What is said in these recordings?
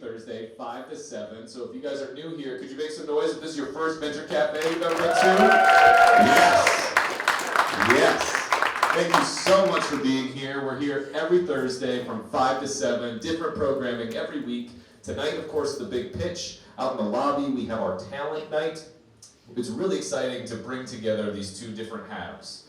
Thursday, 5 to 7. So if you guys are new here, could you make some noise if this is your first Venture Cafe you've ever been to? Yes. Yes. Thank you so much for being here. We're here every Thursday from 5 to 7, different programming every week. Tonight, of course, the big pitch. Out in the lobby, we have our talent night. It's really exciting to bring together these two different halves.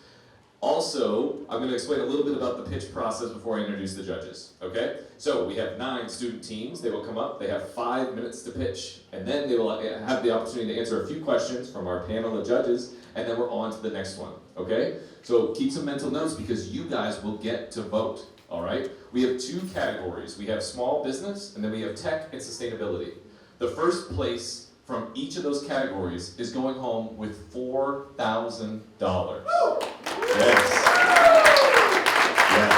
Also, I'm going to explain a little bit about the pitch process before I introduce the judges, okay? So we have 9 student teams. They will come up. They have 5 minutes to pitch, and then they will have the opportunity to answer a few questions from our panel of judges, and then we're on to the next one, okay? So keep some mental notes because you guys will get to vote, all right? We have 2 categories. We have small business, and then we have tech and sustainability. The first place from each of those categories is going home with $4,000. Yes. Yes.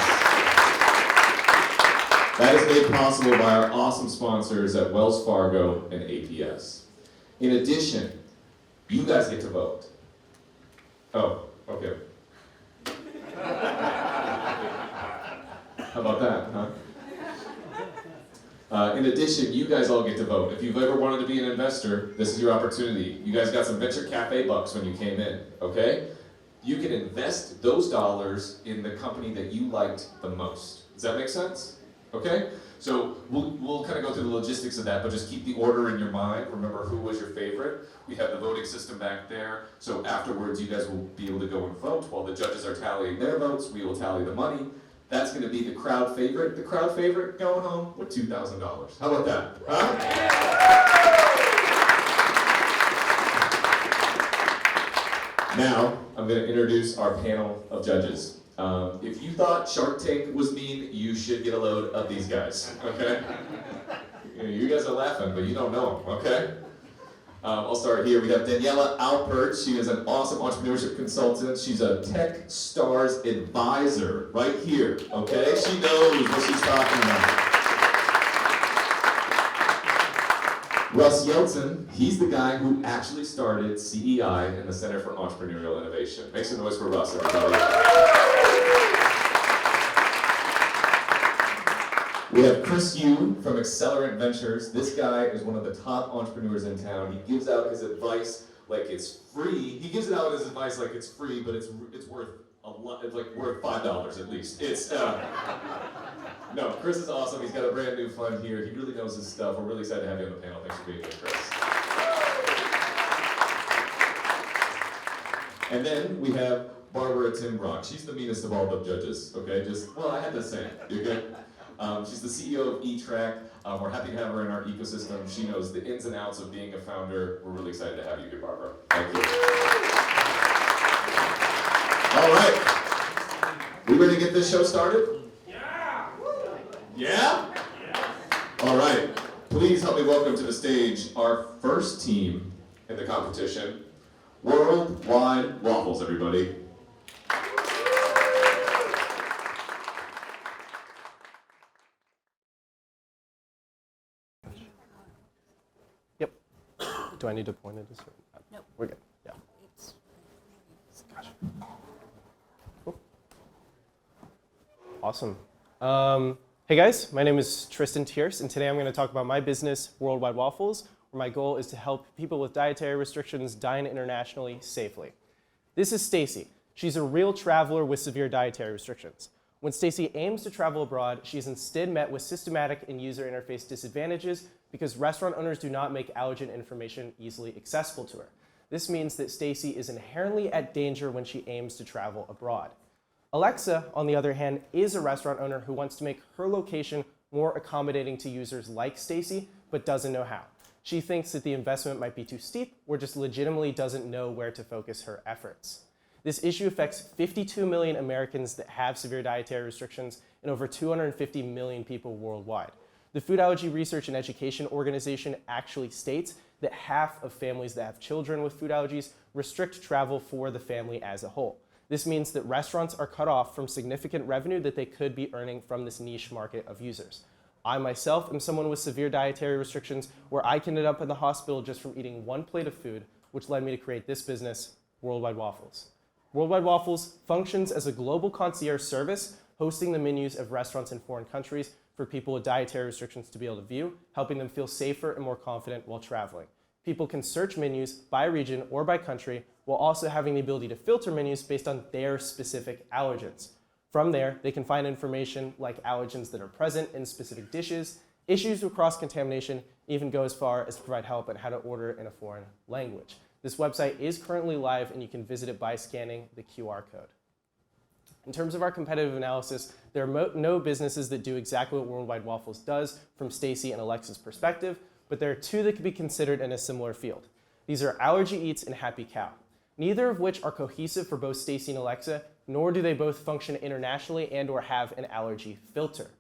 That is made possible by our awesome sponsors at Wells Fargo and APS. In addition, you guys get to vote. Oh, okay. How about that, huh? In addition, you guys all get to vote. If you've ever wanted to be an investor, this is your opportunity. You guys got some Venture Cafe bucks when you came in, okay? You can invest those dollars in the company that you liked the most. Does that make sense? Okay? So we'll kind of go through the logistics of that, but just keep the order in your mind. Remember who was your favorite. We have the voting system back there. So afterwards, you guys will be able to go and vote. While the judges are tallying their votes, we will tally the money. That's going to be the crowd favorite. The crowd favorite going home with $2,000. How about that? Huh? Now, I'm going to introduce our panel of judges. If you thought Shark Tank was mean, you should get a load of these guys, okay? You guys are laughing, but you don't know them, okay? I'll start here. We have Daniela Alpert. She is an awesome entrepreneurship consultant. She's a TechStars advisor right here, okay? She knows what she's talking about. Russ Yeltsin, he's the guy who actually started CEI and the Center for Entrepreneurial Innovation. Make some noise for Russ, everybody. We have Chris Yu from Accelerant Ventures. This guy is one of the top entrepreneurs in town. He gives out his advice like it's free. He gives it out as advice like it's free, but it's worth a lot. It's like worth $5 at least. It's no. Chris is awesome. He's got a brand new fund here. He really knows his stuff. We're really excited to have you on the panel. Thanks for being here, Chris. And then we have Barbara Timbrock. She's the meanest of all the judges. Okay, I had to say it. You good? She's the CEO of eTrack. We're happy to have her in our ecosystem. She knows the ins and outs of being a founder. We're really excited to have you here, Barbara. Thank you. All right. We ready to get this show started? Yeah? Yeah? All right. Please help me welcome to the stage our first team in the competition, Worldwide Waffles, everybody. Do I need to point at this? No. We're good. Yeah. Gotcha. Cool. Awesome. Hey guys, my name is Tristan Tierce, and today I'm going to talk about my business, Worldwide Waffles, where my goal is to help people with dietary restrictions dine internationally safely. This is Stacy. She's a real traveler with severe dietary restrictions. When Stacy aims to travel abroad, she is instead met with systematic and user interface disadvantages because restaurant owners do not make allergen information easily accessible to her. This means that Stacy is inherently at danger when she aims to travel abroad. Alexa, on the other hand, is a restaurant owner who wants to make her location more accommodating to users like Stacy, but doesn't know how. She thinks that the investment might be too steep or just legitimately doesn't know where to focus her efforts. This issue affects 52 million Americans that have severe dietary restrictions and over 250 million people worldwide. The Food Allergy Research and Education Organization actually states that half of families that have children with food allergies restrict travel for the family as a whole. This means that restaurants are cut off from significant revenue that they could be earning from this niche market of users. I myself am someone with severe dietary restrictions where I can end up in the hospital just from eating one plate of food, which led me to create this business, Worldwide Waffles. Worldwide Waffles functions as a global concierge service, hosting the menus of restaurants in foreign countries for people with dietary restrictions to be able to view, helping them feel safer and more confident while traveling. People can search menus by region or by country, while also having the ability to filter menus based on their specific allergens. From there, they can find information like allergens that are present in specific dishes, issues with cross-contamination, even go as far as to provide help on how to order in a foreign language. This website is currently live and you can visit it by scanning the QR code. In terms of our competitive analysis, there are no businesses that do exactly what Worldwide Waffles does from Stacy and Alexa's perspective, but there are two that could be considered in a similar field. These are Allergy Eats and Happy Cow, neither of which are cohesive for both Stacy and Alexa, nor do they both function internationally and or have an allergy filter.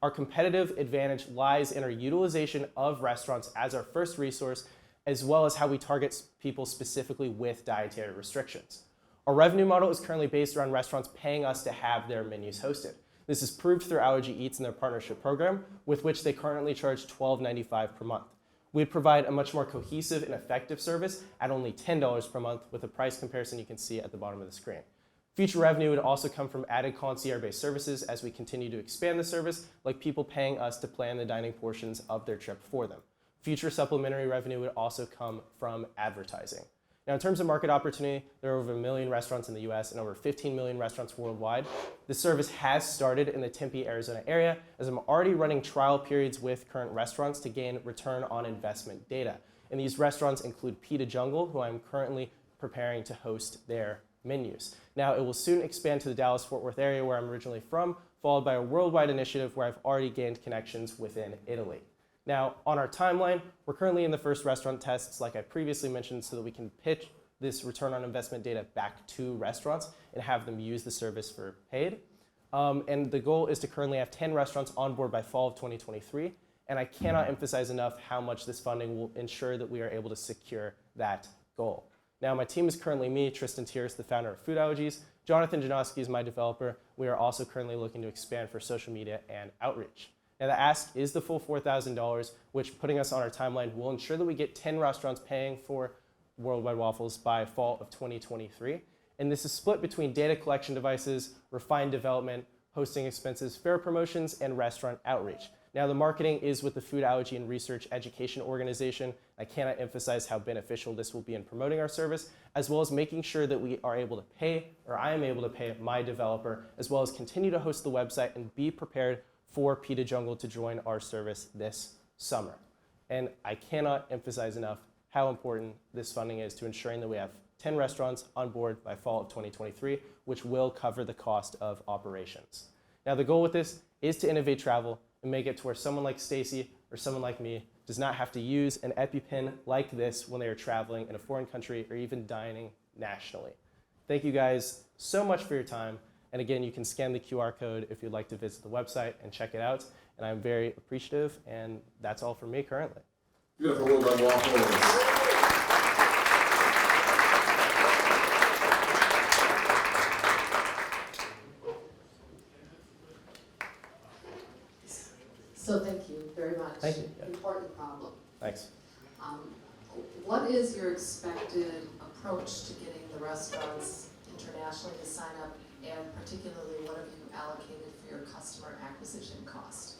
Our competitive advantage lies in our utilization of restaurants as our first resource, as well as how we target people specifically with dietary restrictions. Our revenue model is currently based around restaurants paying us to have their menus hosted. This is proved through Allergy Eats and their partnership program, with which they currently charge $12.95 per month. We provide a much more cohesive and effective service at only $10 per month, with a price comparison you can see at the bottom of the screen. Future revenue would also come from added concierge-based services as we continue to expand the service, like people paying us to plan the dining portions of their trip for them. Future supplementary revenue would also come from advertising. Now, in terms of market opportunity, there are over 1 million restaurants in the US and over 15 million restaurants worldwide. This service has started in the Tempe, Arizona area, as I'm already running trial periods with current restaurants to gain return on investment data. And these restaurants include Pita Jungle, who I'm currently preparing to host their menus. Now, it will soon expand to the Dallas-Fort Worth area where I'm originally from, followed by a worldwide initiative where I've already gained connections within Italy. Now, on our timeline, we're currently in the first restaurant tests, like I previously mentioned, so that we can pitch this return on investment data back to restaurants and have them use the service for paid. And the goal is to currently have 10 restaurants on board by fall of 2023. And I cannot emphasize enough how much this funding will ensure that we are able to secure that goal. Now, my team is currently me, Tristan Tierce, the founder of Food Allergies. Jonathan Janoski is my developer. We are also currently looking to expand for social media and outreach. Now, the ask is the full $4,000, which, putting us on our timeline, will ensure that we get 10 restaurants paying for Worldwide Waffles by fall of 2023. And this is split between data collection devices, refined development, hosting expenses, fair promotions, and restaurant outreach. Now, the marketing is with the Food Allergy and Research Education Organization. I cannot emphasize how beneficial this will be in promoting our service, as well as making sure that we are able to pay, or I am able to pay my developer, as well as continue to host the website and be prepared for Pita Jungle to join our service this summer. And I cannot emphasize enough how important this funding is to ensuring that we have 10 restaurants on board by fall of 2023, which will cover the cost of operations. Now, the goal with this is to innovate travel and make it to where someone like Stacy or someone like me does not have to use an EpiPen like this when they are traveling in a foreign country or even dining nationally. Thank you guys so much for your time. And again, you can scan the QR code if you'd like to visit the website and check it out. And I'm very appreciative, and that's all for me currently. Beautiful Worldwide Waffles. So thank you very much. Thank you. Yeah. Important problem. Thanks. What is your expected approach to getting the restaurants internationally to sign up, and particularly what have you allocated for your customer acquisition cost?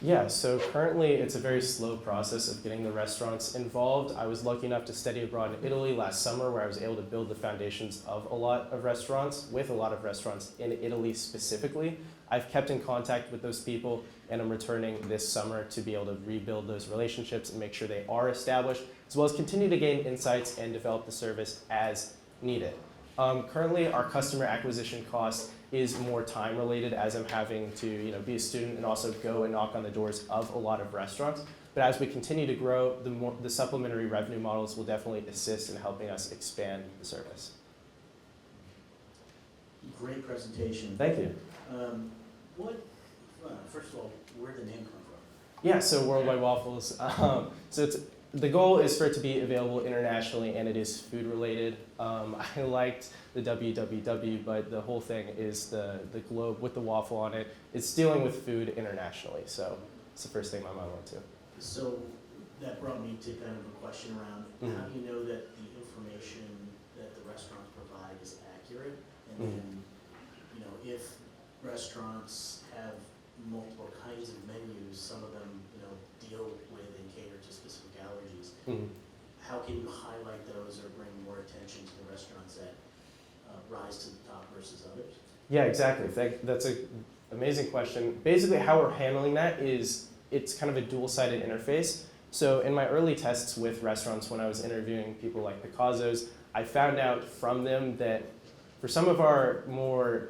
Yeah, so currently it's a very slow process of getting the restaurants involved. I was lucky enough to study abroad in Italy last summer, where I was able to build the foundations of a lot of restaurants, with a lot of restaurants in Italy specifically. I've kept in contact with those people, and I'm returning this summer to be able to rebuild those relationships and make sure they are established, as well as continue to gain insights and develop the service as needed. Currently, our customer acquisition cost is more time related, as I'm having to be a student and also go and knock on the doors of a lot of restaurants. But as we continue to grow, the supplementary revenue models will definitely assist in helping us expand the service. Great presentation. Thank you. First of all, where did the name come from? Yeah, so Worldwide Waffles. The goal is for it to be available internationally, and it is food related. I liked the www, but the whole thing is the globe with the waffle on it. It's dealing with food internationally, so it's the first thing my mind went to. So that brought me to kind of a question around how do you know that the information that the restaurants provide is accurate? And then, if restaurants have multiple kinds of menus, some of them, deal with and cater to specific allergies. Mhm. How can you highlight those or bring more attention to the restaurants that rise to the top versus others? Yeah, exactly. That's an amazing question. Basically, how we're handling that is it's kind of a dual-sided interface. So in my early tests with restaurants, when I was interviewing people like Picasso's, I found out from them that for some of our more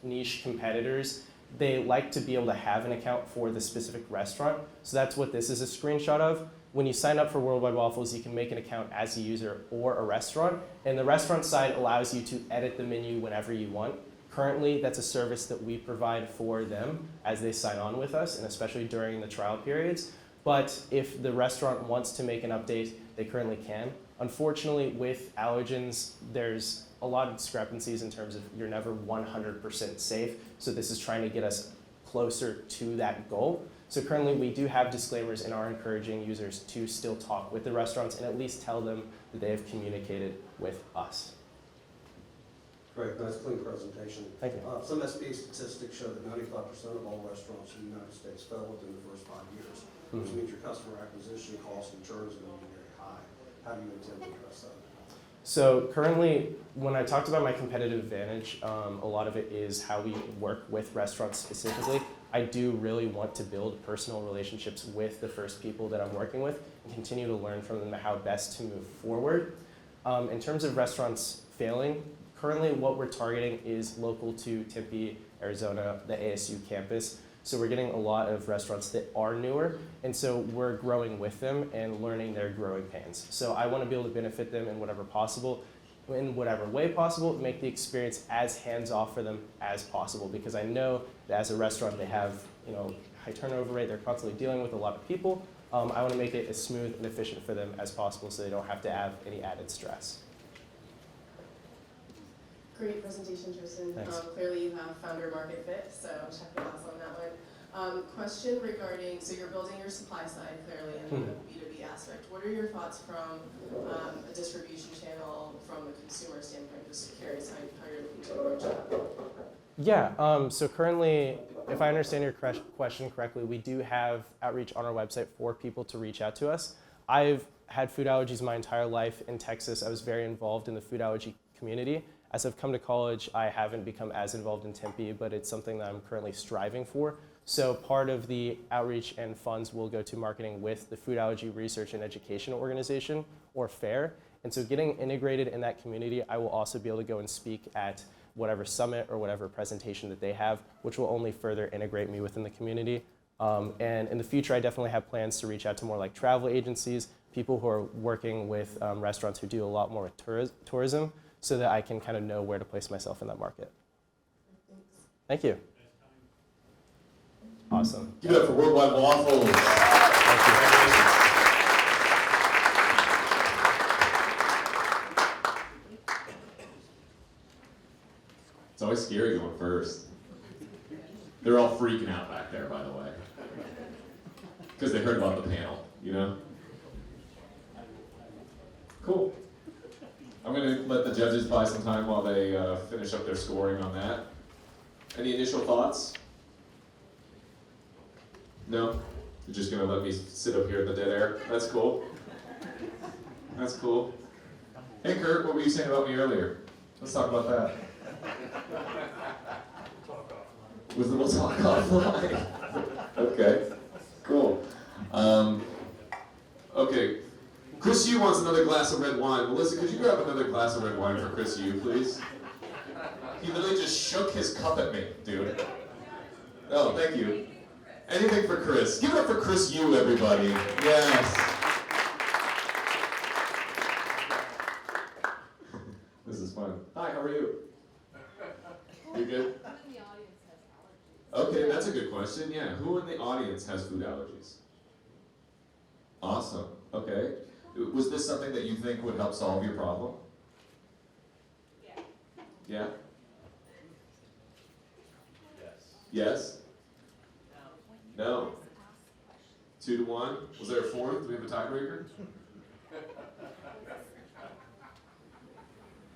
niche competitors, they like to be able to have an account for the specific restaurant. So that's what this is a screenshot of. When you sign up for Worldwide Waffles, you can make an account as a user or a restaurant, and the restaurant side allows you to edit the menu whenever you want. Currently, that's a service that we provide for them as they sign on with us, and especially during the trial periods. But if the restaurant wants to make an update, they currently can. Unfortunately, with allergens, there's a lot of discrepancies in terms of you're never 100% safe, so this is trying to get us closer to that goal. So currently we do have disclaimers and are encouraging users to still talk with the restaurants and at least tell them that they have communicated with us. Great, nice clean presentation. Thank you. Some SBA statistics show that 95% of all restaurants in the United States fail within the first 5 years, which means your customer acquisition cost and churn is going to be very high. How do you intend to address that? So currently, when I talked about my competitive advantage, a lot of it is how we work with restaurants specifically. I do really want to build personal relationships with the first people that I'm working with and continue to learn from them how best to move forward. In terms of restaurants failing, currently what we're targeting is local to Tempe, Arizona, the ASU campus. So we're getting a lot of restaurants that are newer, and so we're growing with them and learning their growing pains. So I want to be able to benefit them in whatever way possible, make the experience as hands-off for them as possible, because I know that as a restaurant they have high turnover rate, they're constantly dealing with a lot of people. I want to make it as smooth and efficient for them as possible so they don't have to have any added stress. Great presentation, Tristan. Thanks. Clearly you have founder market fit, so check the box on that one. Question regarding, so you're building your supply side clearly in the B2B aspect. What are your thoughts from a distribution channel from a consumer standpoint? Just curious how you're looking to approach that. Yeah, so currently, if I understand your question correctly, we do have outreach on our website for people to reach out to us. I've had food allergies my entire life in Texas. I was very involved in the food allergy community. As I've come to college, I haven't become as involved in Tempe, but it's something that I'm currently striving for. So part of the outreach and funds will go to marketing with the Food Allergy Research and Education Organization, or FAIR. And so getting integrated in that community, I will also be able to go and speak at whatever summit or whatever presentation that they have, which will only further integrate me within the community. And in the future, I definitely have plans to reach out to more like travel agencies, people who are working with restaurants who do a lot more with tourism, so that I can kind of know where to place myself in that market. Thank you. Awesome. Give it up for Worldwide Waffles. Thank you. It's always scary going first. They're all freaking out back there, by the way. Because they heard about the panel, Cool. I'm going to let the judges buy some time while they finish up their scoring on that. Any initial thoughts? No? You're just going to let me sit up here in the dead air? That's cool. That's cool. Hey Kurt, what were you saying about me earlier? Let's talk about that. We'll talk offline. Okay, cool. Okay. Chris Yu wants another glass of red wine. Melissa, could you grab another glass of red wine for Chris Yu, please? He literally just shook his cup at me, dude. Oh, thank you. Anything for Chris. Give it up for Chris Yu, everybody. Yes. This is fun. Hi, how are you? You good? Who in the audience has allergies? Okay, that's a good question. Yeah, who in the audience has food allergies? Awesome. Okay. Was this something that you think would help solve your problem? Yeah. Yeah? Yes. Yes? No. 2-1. Was there a fourth? Do we have a tiebreaker?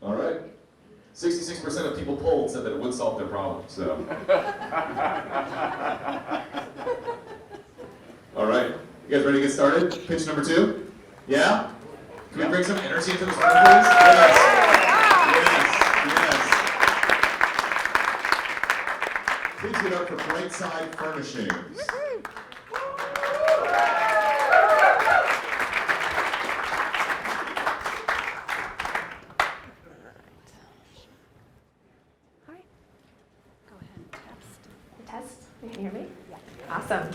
All right. 66% of people polled said that it would solve their problem, so. All right, you guys ready to get started? Pitch number 2? Yeah? Can we bring some energy into this room, please? Yes. Please give it up for Brightside Furnishings. All right. Go ahead and test. You can hear me? Yeah. Awesome.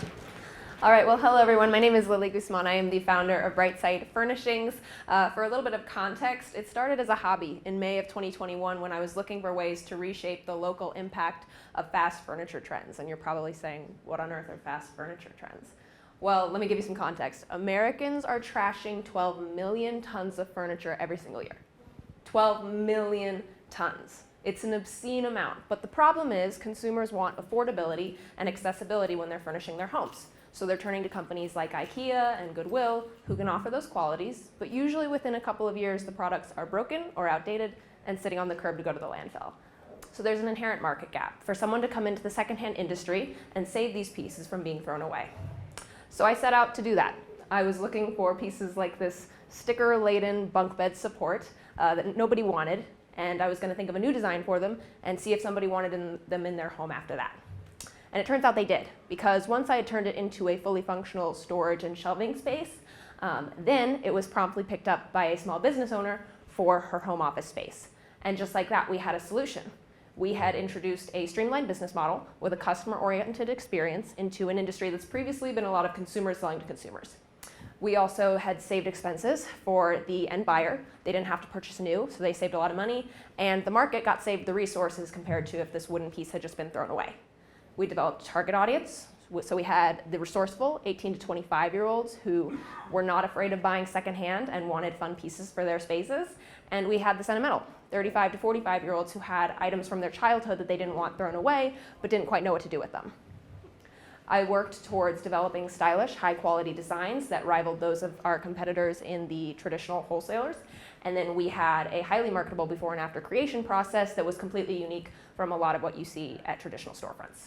All right, well, hello everyone. My name is Lily Guzman. I am the founder of Brightside Furnishings. For a little bit of context, it started as a hobby in May of 2021 when I was looking for ways to reshape the local impact of fast furniture trends. And you're probably saying, what on earth are fast furniture trends? Well, let me give you some context. Americans are trashing 12 million tons of furniture every single year. 12 million tons. It's an obscene amount. But the problem is consumers want affordability and accessibility when they're furnishing their homes. So they're turning to companies like IKEA and Goodwill who can offer those qualities, but usually within a couple of years the products are broken or outdated and sitting on the curb to go to the landfill. So there's an inherent market gap for someone to come into the secondhand industry and save these pieces from being thrown away. So I set out to do that. I was looking for pieces like this sticker-laden bunk bed support that nobody wanted, and I was going to think of a new design for them and see if somebody wanted them in their home after that. And it turns out they did, because once I had turned it into a fully functional storage and shelving space, then it was promptly picked up by a small business owner for her home office space. And just like that, we had a solution. We had introduced a streamlined business model with a customer-oriented experience into an industry that's previously been a lot of consumers selling to consumers. We also had saved expenses for the end buyer. They didn't have to purchase new, so they saved a lot of money, and the market got saved the resources compared to if this wooden piece had just been thrown away. We developed target audience, so we had the resourceful 18 to 25-year-olds who were not afraid of buying secondhand and wanted fun pieces for their spaces, and we had the sentimental 35 to 45-year-olds who had items from their childhood that they didn't want thrown away but didn't quite know what to do with them. I worked towards developing stylish, high-quality designs that rivaled those of our competitors in the traditional wholesalers. And then we had a highly marketable before and after creation process that was completely unique from a lot of what you see at traditional storefronts.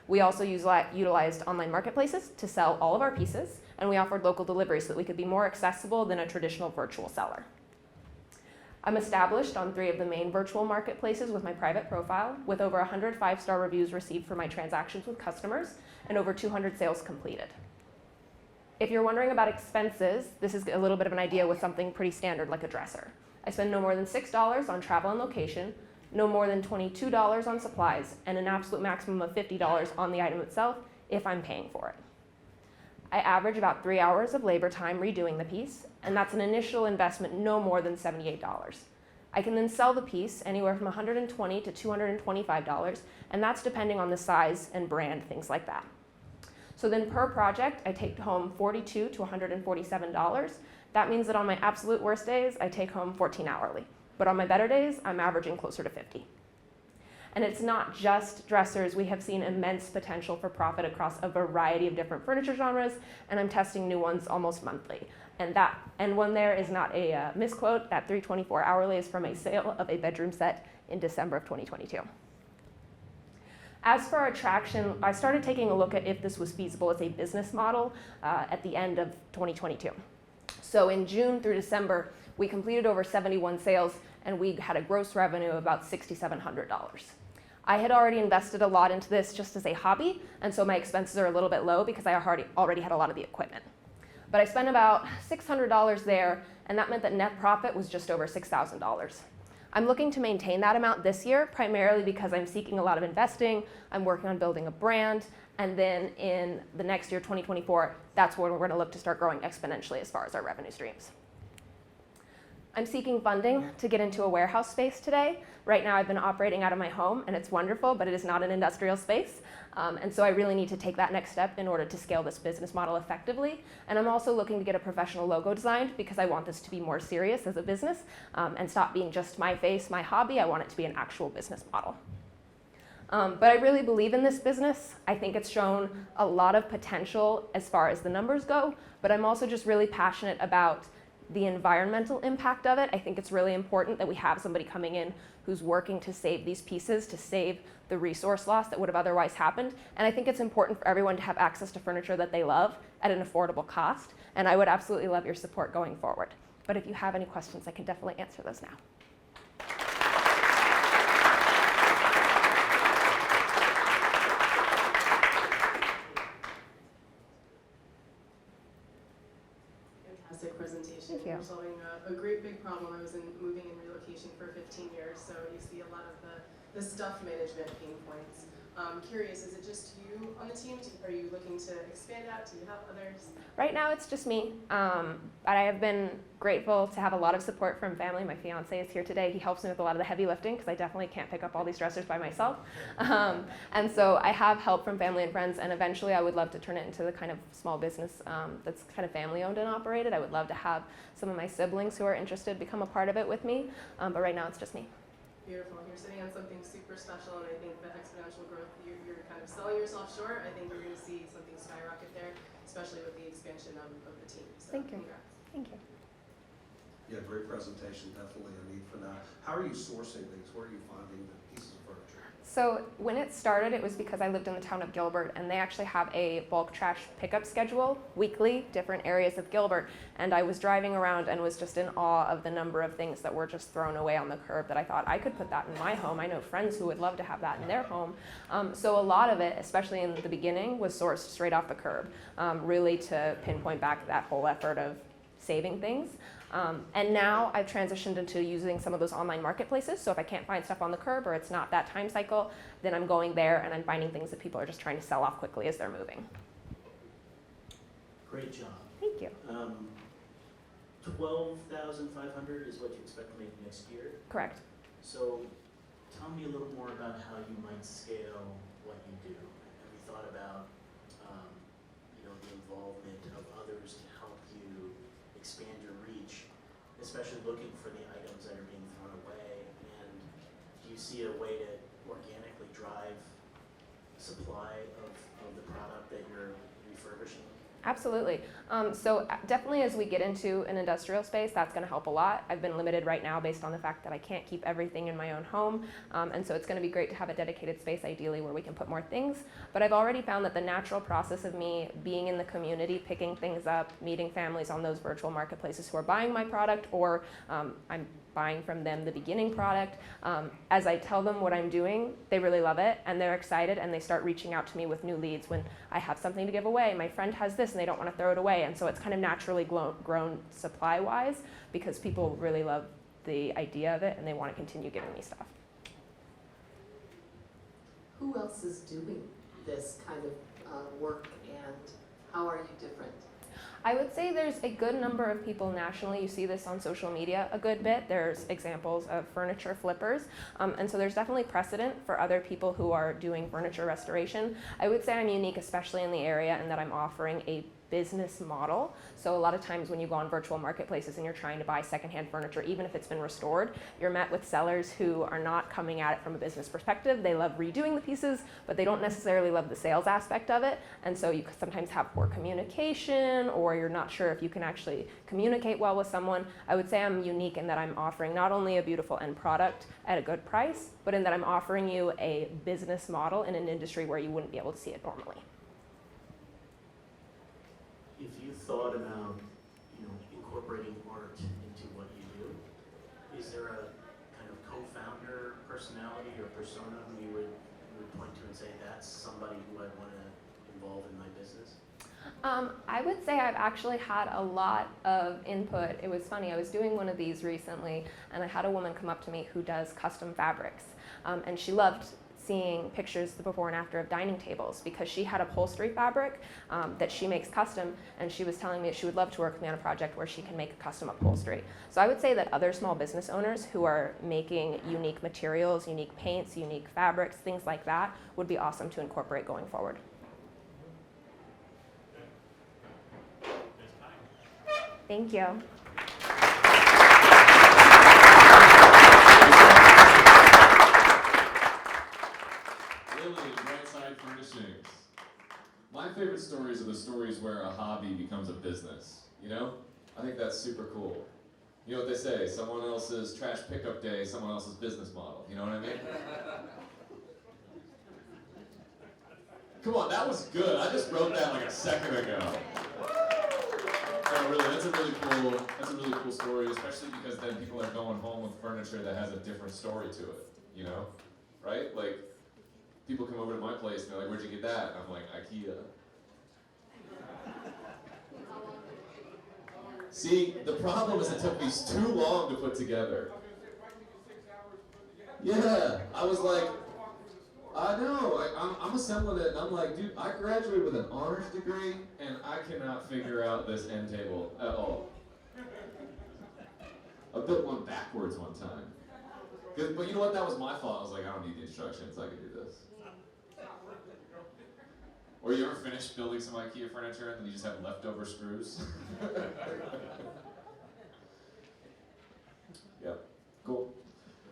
We also utilized online marketplaces to sell all of our pieces, and we offered local delivery so that we could be more accessible than a traditional virtual seller. I'm established on 3 of the main virtual marketplaces with my private profile, with over 100 5-star reviews received for my transactions with customers and over 200 sales completed. If you're wondering about expenses, this is a little bit of an idea with something pretty standard like a dresser. I spend no more than $6 on travel and location, no more than $22 on supplies, and an absolute maximum of $50 on the item itself if I'm paying for it. I average about 3 hours of labor time redoing the piece, and that's an initial investment no more than $78. I can then sell the piece anywhere from $120 to $225, and that's depending on the size and brand, things like that. So then per project, I take home $42 to $147. That means that on my absolute worst days, I take home $14 hourly. But on my better days, I'm averaging closer to $50. And it's not just dressers. We have seen immense potential for profit across a variety of different furniture genres, and I'm testing new ones almost monthly. And one there is not a misquote. That $324 hourly is from a sale of a bedroom set in December of 2022. As for our traction, I started taking a look at if this was feasible as a business model at the end of 2022. So in June through December, we completed over 71 sales, and we had a gross revenue of about $6,700. I had already invested a lot into this just as a hobby, and so my expenses are a little bit low because I already had a lot of the equipment. But I spent about $600 there, and that meant that net profit was just over $6,000. I'm looking to maintain that amount this year, primarily because I'm seeking a lot of investing, I'm working on building a brand, and then in the next year, 2024, that's when we're going to look to start growing exponentially as far as our revenue streams. I'm seeking funding to get into a warehouse space today. Right now I've been operating out of my home, and it's wonderful, but it is not an industrial space. And so I really need to take that next step in order to scale this business model effectively. And I'm also looking to get a professional logo designed because I want this to be more serious as a business and stop being just my face, my hobby. I want it to be an actual business model. But I really believe in this business. I think it's shown a lot of potential as far as the numbers go, but I'm also just really passionate about the environmental impact of it. I think it's really important that we have somebody coming in who's working to save these pieces, to save the resource loss that would have otherwise happened. And I think it's important for everyone to have access to furniture that they love at an affordable cost. And I would absolutely love your support going forward. But if you have any questions, I can definitely answer those now. Fantastic presentation. Thank you. You're solving a great big problem. I was moving and relocation for 15 years, so you see a lot of the stuff management pain points. Curious, is it just you on the team? Are you looking to expand out? Do you have others? Right now, it's just me. But I have been grateful to have a lot of support from family. My fiance is here today. He helps me with a lot of the heavy lifting because I definitely can't pick up all these dressers by myself. And so I have help from family and friends, and eventually I would love to turn it into the kind of small business that's kind of family owned and operated. I would love to have some of my siblings who are interested become a part of it with me, but right now it's just me. Beautiful. You're sitting on something super special, and I think the exponential growth, you're kind of selling yourself short. I think we're going to see something skyrocket there, especially with the expansion of the team. So Thank you. Congrats. Thank you. Yeah, great presentation, definitely a need for that. How are you sourcing these? Where are you finding the pieces of furniture? So when it started, it was because I lived in the town of Gilbert, and they actually have a bulk trash pickup schedule weekly, different areas of Gilbert. And I was driving around and was just in awe of the number of things that were just thrown away on the curb that I thought I could put that in my home. I know friends who would love to have that in their home. So a lot of it, especially in the beginning, was sourced straight off the curb, really to pinpoint back that whole effort of saving things. And now I've transitioned into using some of those online marketplaces. So if I can't find stuff on the curb or it's not that time cycle, then I'm going there and I'm finding things that people are just trying to sell off quickly as they're moving. Great job. Thank you. 12,500 is what you expect to make next year. Correct. So tell me a little more about how you might scale what you do. Have you thought about the involvement of others to help you expand your reach, especially looking for the items that are being thrown away? And do you see a way to organically drive supply of the product that you're refurbishing? Absolutely. So definitely as we get into an industrial space, that's going to help a lot. I've been limited right now based on the fact that I can't keep everything in my own home. And so it's going to be great to have a dedicated space, ideally, where we can put more things. But I've already found that the natural process of me being in the community, picking things up, meeting families on those virtual marketplaces who are buying my product, or I'm buying from them the beginning product. As I tell them what I'm doing, they really love it and they're excited and they start reaching out to me with new leads when I have something to give away. My friend has this and they don't want to throw it away. And so it's kind of naturally grown supply-wise because people really love the idea of it and they want to continue giving me stuff. Who else is doing this kind of work, and how are you different? I would say there's a good number of people nationally. You see this on social media a good bit. There's examples of furniture flippers. And so there's definitely precedent for other people who are doing furniture restoration. I would say I'm unique, especially in the area, in that I'm offering a business model. So a lot of times when you go on virtual marketplaces and you're trying to buy secondhand furniture, even if it's been restored, you're met with sellers who are not coming at it from a business perspective. They love redoing the pieces, but they don't necessarily love the sales aspect of it. And so you sometimes have poor communication, or you're not sure if you can actually communicate well with someone. I would say I'm unique in that I'm offering not only a beautiful end product at a good price, but in that I'm offering you a business model in an industry where you wouldn't be able to see it normally. If you thought about, incorporating art into what you do, is there a kind of co-founder personality or persona who you would point to and say, that's somebody who I want to involve in my business? I would say I've actually had a lot of input. It was funny, I was doing one of these recently, and I had a woman come up to me who does custom fabrics, and she loved seeing pictures the before and after of dining tables because she had upholstery fabric that she makes custom, and she was telling me that she would love to work with me on a project where she can make custom upholstery. So I would say that other small business owners who are making unique materials, unique paints, unique fabrics, things like that would be awesome to incorporate going forward. Thank you. Lily, Brightside Furnishings. My favorite stories are the stories where a hobby becomes a business, I think that's super cool. You know what they say, someone else's trash pickup day, someone else's business model. You know what I mean? Come on, that was good. I just wrote that like a second ago. No, really, that's a really cool story, especially because then people are going home with furniture that has a different story to it, you know? Right? Like, people come over to my place and they're like, where'd you get that? And I'm like, IKEA. See, the problem is it took me too long to put together. Yeah, I was like, I know, I'm assembling it, and I'm like, dude, I graduated with an honors degree, and I cannot figure out this end table at all. I built one backwards one time. But you know what, that was my fault. I was like, I don't need the instructions, I can do this. Or you ever finish building some IKEA furniture and then you just have leftover screws? Yeah, cool.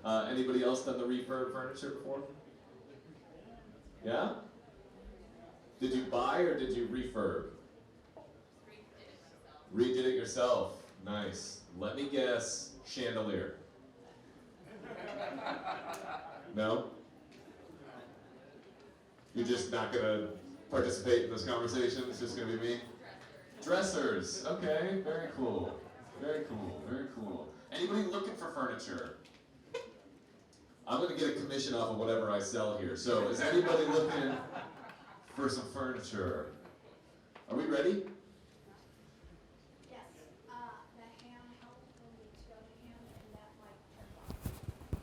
Anybody else done the refurb furniture before? Yeah? Did you buy or did you refurb? Redid it yourself. Nice. Let me guess, chandelier. No? You're just not gonna participate in this conversation? It's just gonna be me? Dressers. Okay, very cool. Very cool, very cool. Anybody looking for furniture? I'm gonna get a commission off of whatever I sell here. So is anybody looking for some furniture? Are we ready? Yes, the handheld will need to go to him and that might turn off.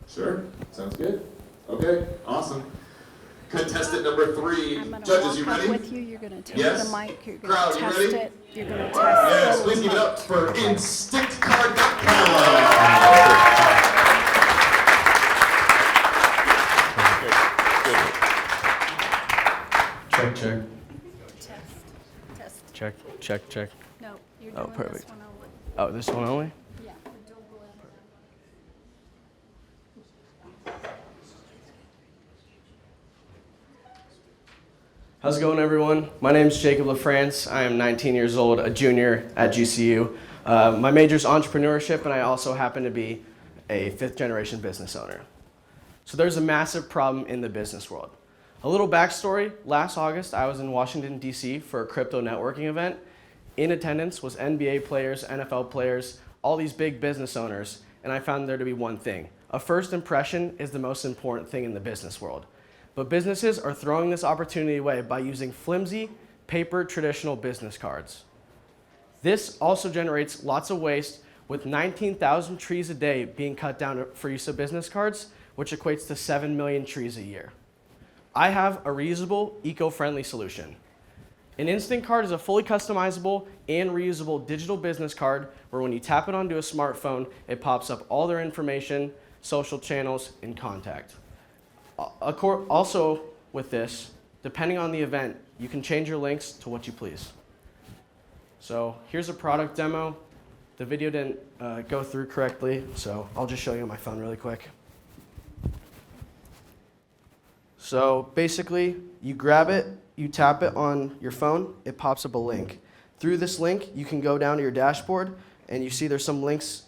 Sure, sounds good. Okay, awesome. Contestant number 3. I'm gonna Judges, you walk up ready? with you, you're gonna take Yes. the mic, you're Crowd, gonna you test ready? it, you're gonna test Yes, the please give it up mic. for InstinctCard.com. Check, check. Test. Check, check, check. No, you're Oh, doing this perfect. one only. Oh, this one only? Yeah, the dual blend. How's it going, everyone? My name is Jacob LaFrance. I am 19 years old, a junior at GCU. My major is entrepreneurship, and I also happen to be a fifth-generation business owner. So there's a massive problem in the business world. A little backstory, last August, I was in Washington, D.C. for a crypto networking event. In attendance was NBA players, NFL players, all these big business owners, and I found there to be one thing. A first impression is the most important thing in the business world. But businesses are throwing this opportunity away by using flimsy, paper traditional business cards. This also generates lots of waste, with 19,000 trees a day being cut down for use of business cards, which equates to 7 million trees a year. I have a reusable, eco-friendly solution. An Instinct Card is a fully customizable and reusable digital business card where when you tap it onto a smartphone, it pops up all their information, social channels, and contact. Also, with this, depending on the event, you can change your links to what you please. So here's a product demo. The video didn't go through correctly, so I'll just show you on my phone really quick. So basically, you grab it, you tap it on your phone, it pops up a link. Through this link, you can go down to your dashboard, and you see there's some links,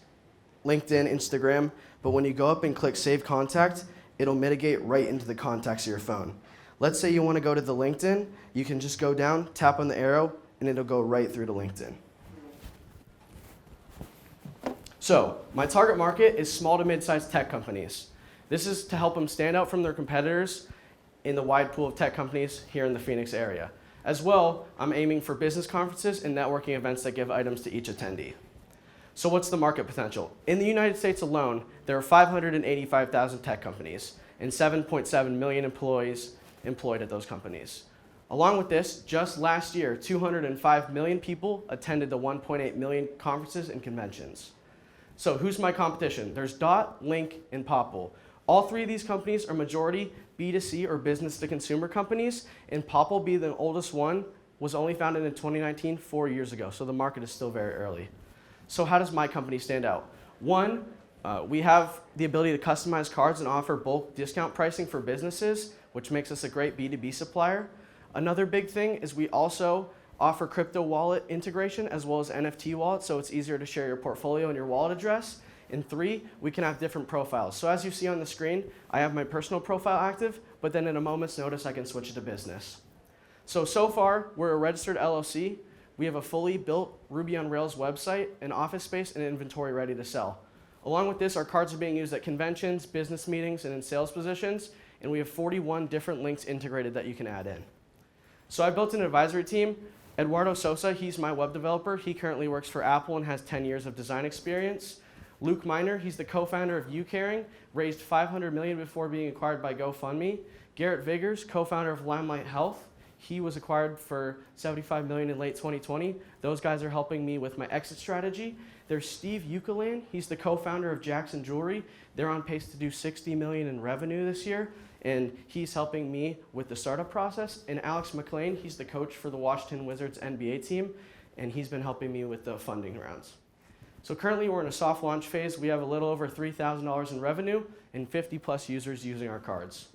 LinkedIn, Instagram, but when you go up and click Save Contact, it'll mitigate right into the contacts of your phone. Let's say you want to go to the LinkedIn, you can just go down, tap on the arrow, and it'll go right through to LinkedIn. So, my target market is small to mid-sized tech companies. This is to help them stand out from their competitors in the wide pool of tech companies here in the Phoenix area. As well, I'm aiming for business conferences and networking events that give items to each attendee. So what's the market potential? In the United States alone, there are 585,000 tech companies and 7.7 million employees employed at those companies. Along with this, just last year, 205 million people attended the 1.8 million conferences and conventions. So who's my competition? There's Dot, Link, and Popple. All three of these companies are majority B2C or business to consumer companies, and Popple, being the oldest one, was only founded in 2019, 4 years ago, so the market is still very early. So how does my company stand out? One, we have the ability to customize cards and offer bulk discount pricing for businesses, which makes us a great B2B supplier. Another big thing is we also offer crypto wallet integration as well as NFT wallets, so it's easier to share your portfolio and your wallet address. And 3, we can have different profiles. So as you see on the screen, I have my personal profile active, but then in a moment's notice, I can switch it to business. So far, we're a registered LLC. We have a fully built Ruby on Rails website, an office space, and inventory ready to sell. Along with this, our cards are being used at conventions, business meetings, and in sales positions, and we have 41 different links integrated that you can add in. So I built an advisory team. Eduardo Sosa, he's my web developer. He currently works for Apple and has 10 years of design experience. Luke Miner, he's the co-founder of UCaring, raised $500 million before being acquired by GoFundMe. Garrett Vigors, co-founder of Limelight Health. He was acquired for $75 million in late 2020. Those guys are helping me with my exit strategy. There's Steve Ukalan. He's the co-founder of Jackson Jewelry. They're on pace to do $60 million in revenue this year, and he's helping me with the startup process. And Alex McLean, he's the coach for the Washington Wizards NBA team, and he's been helping me with the funding rounds. So currently we're in a soft launch phase. We have a little over $3,000 in revenue and 50 plus users using our cards.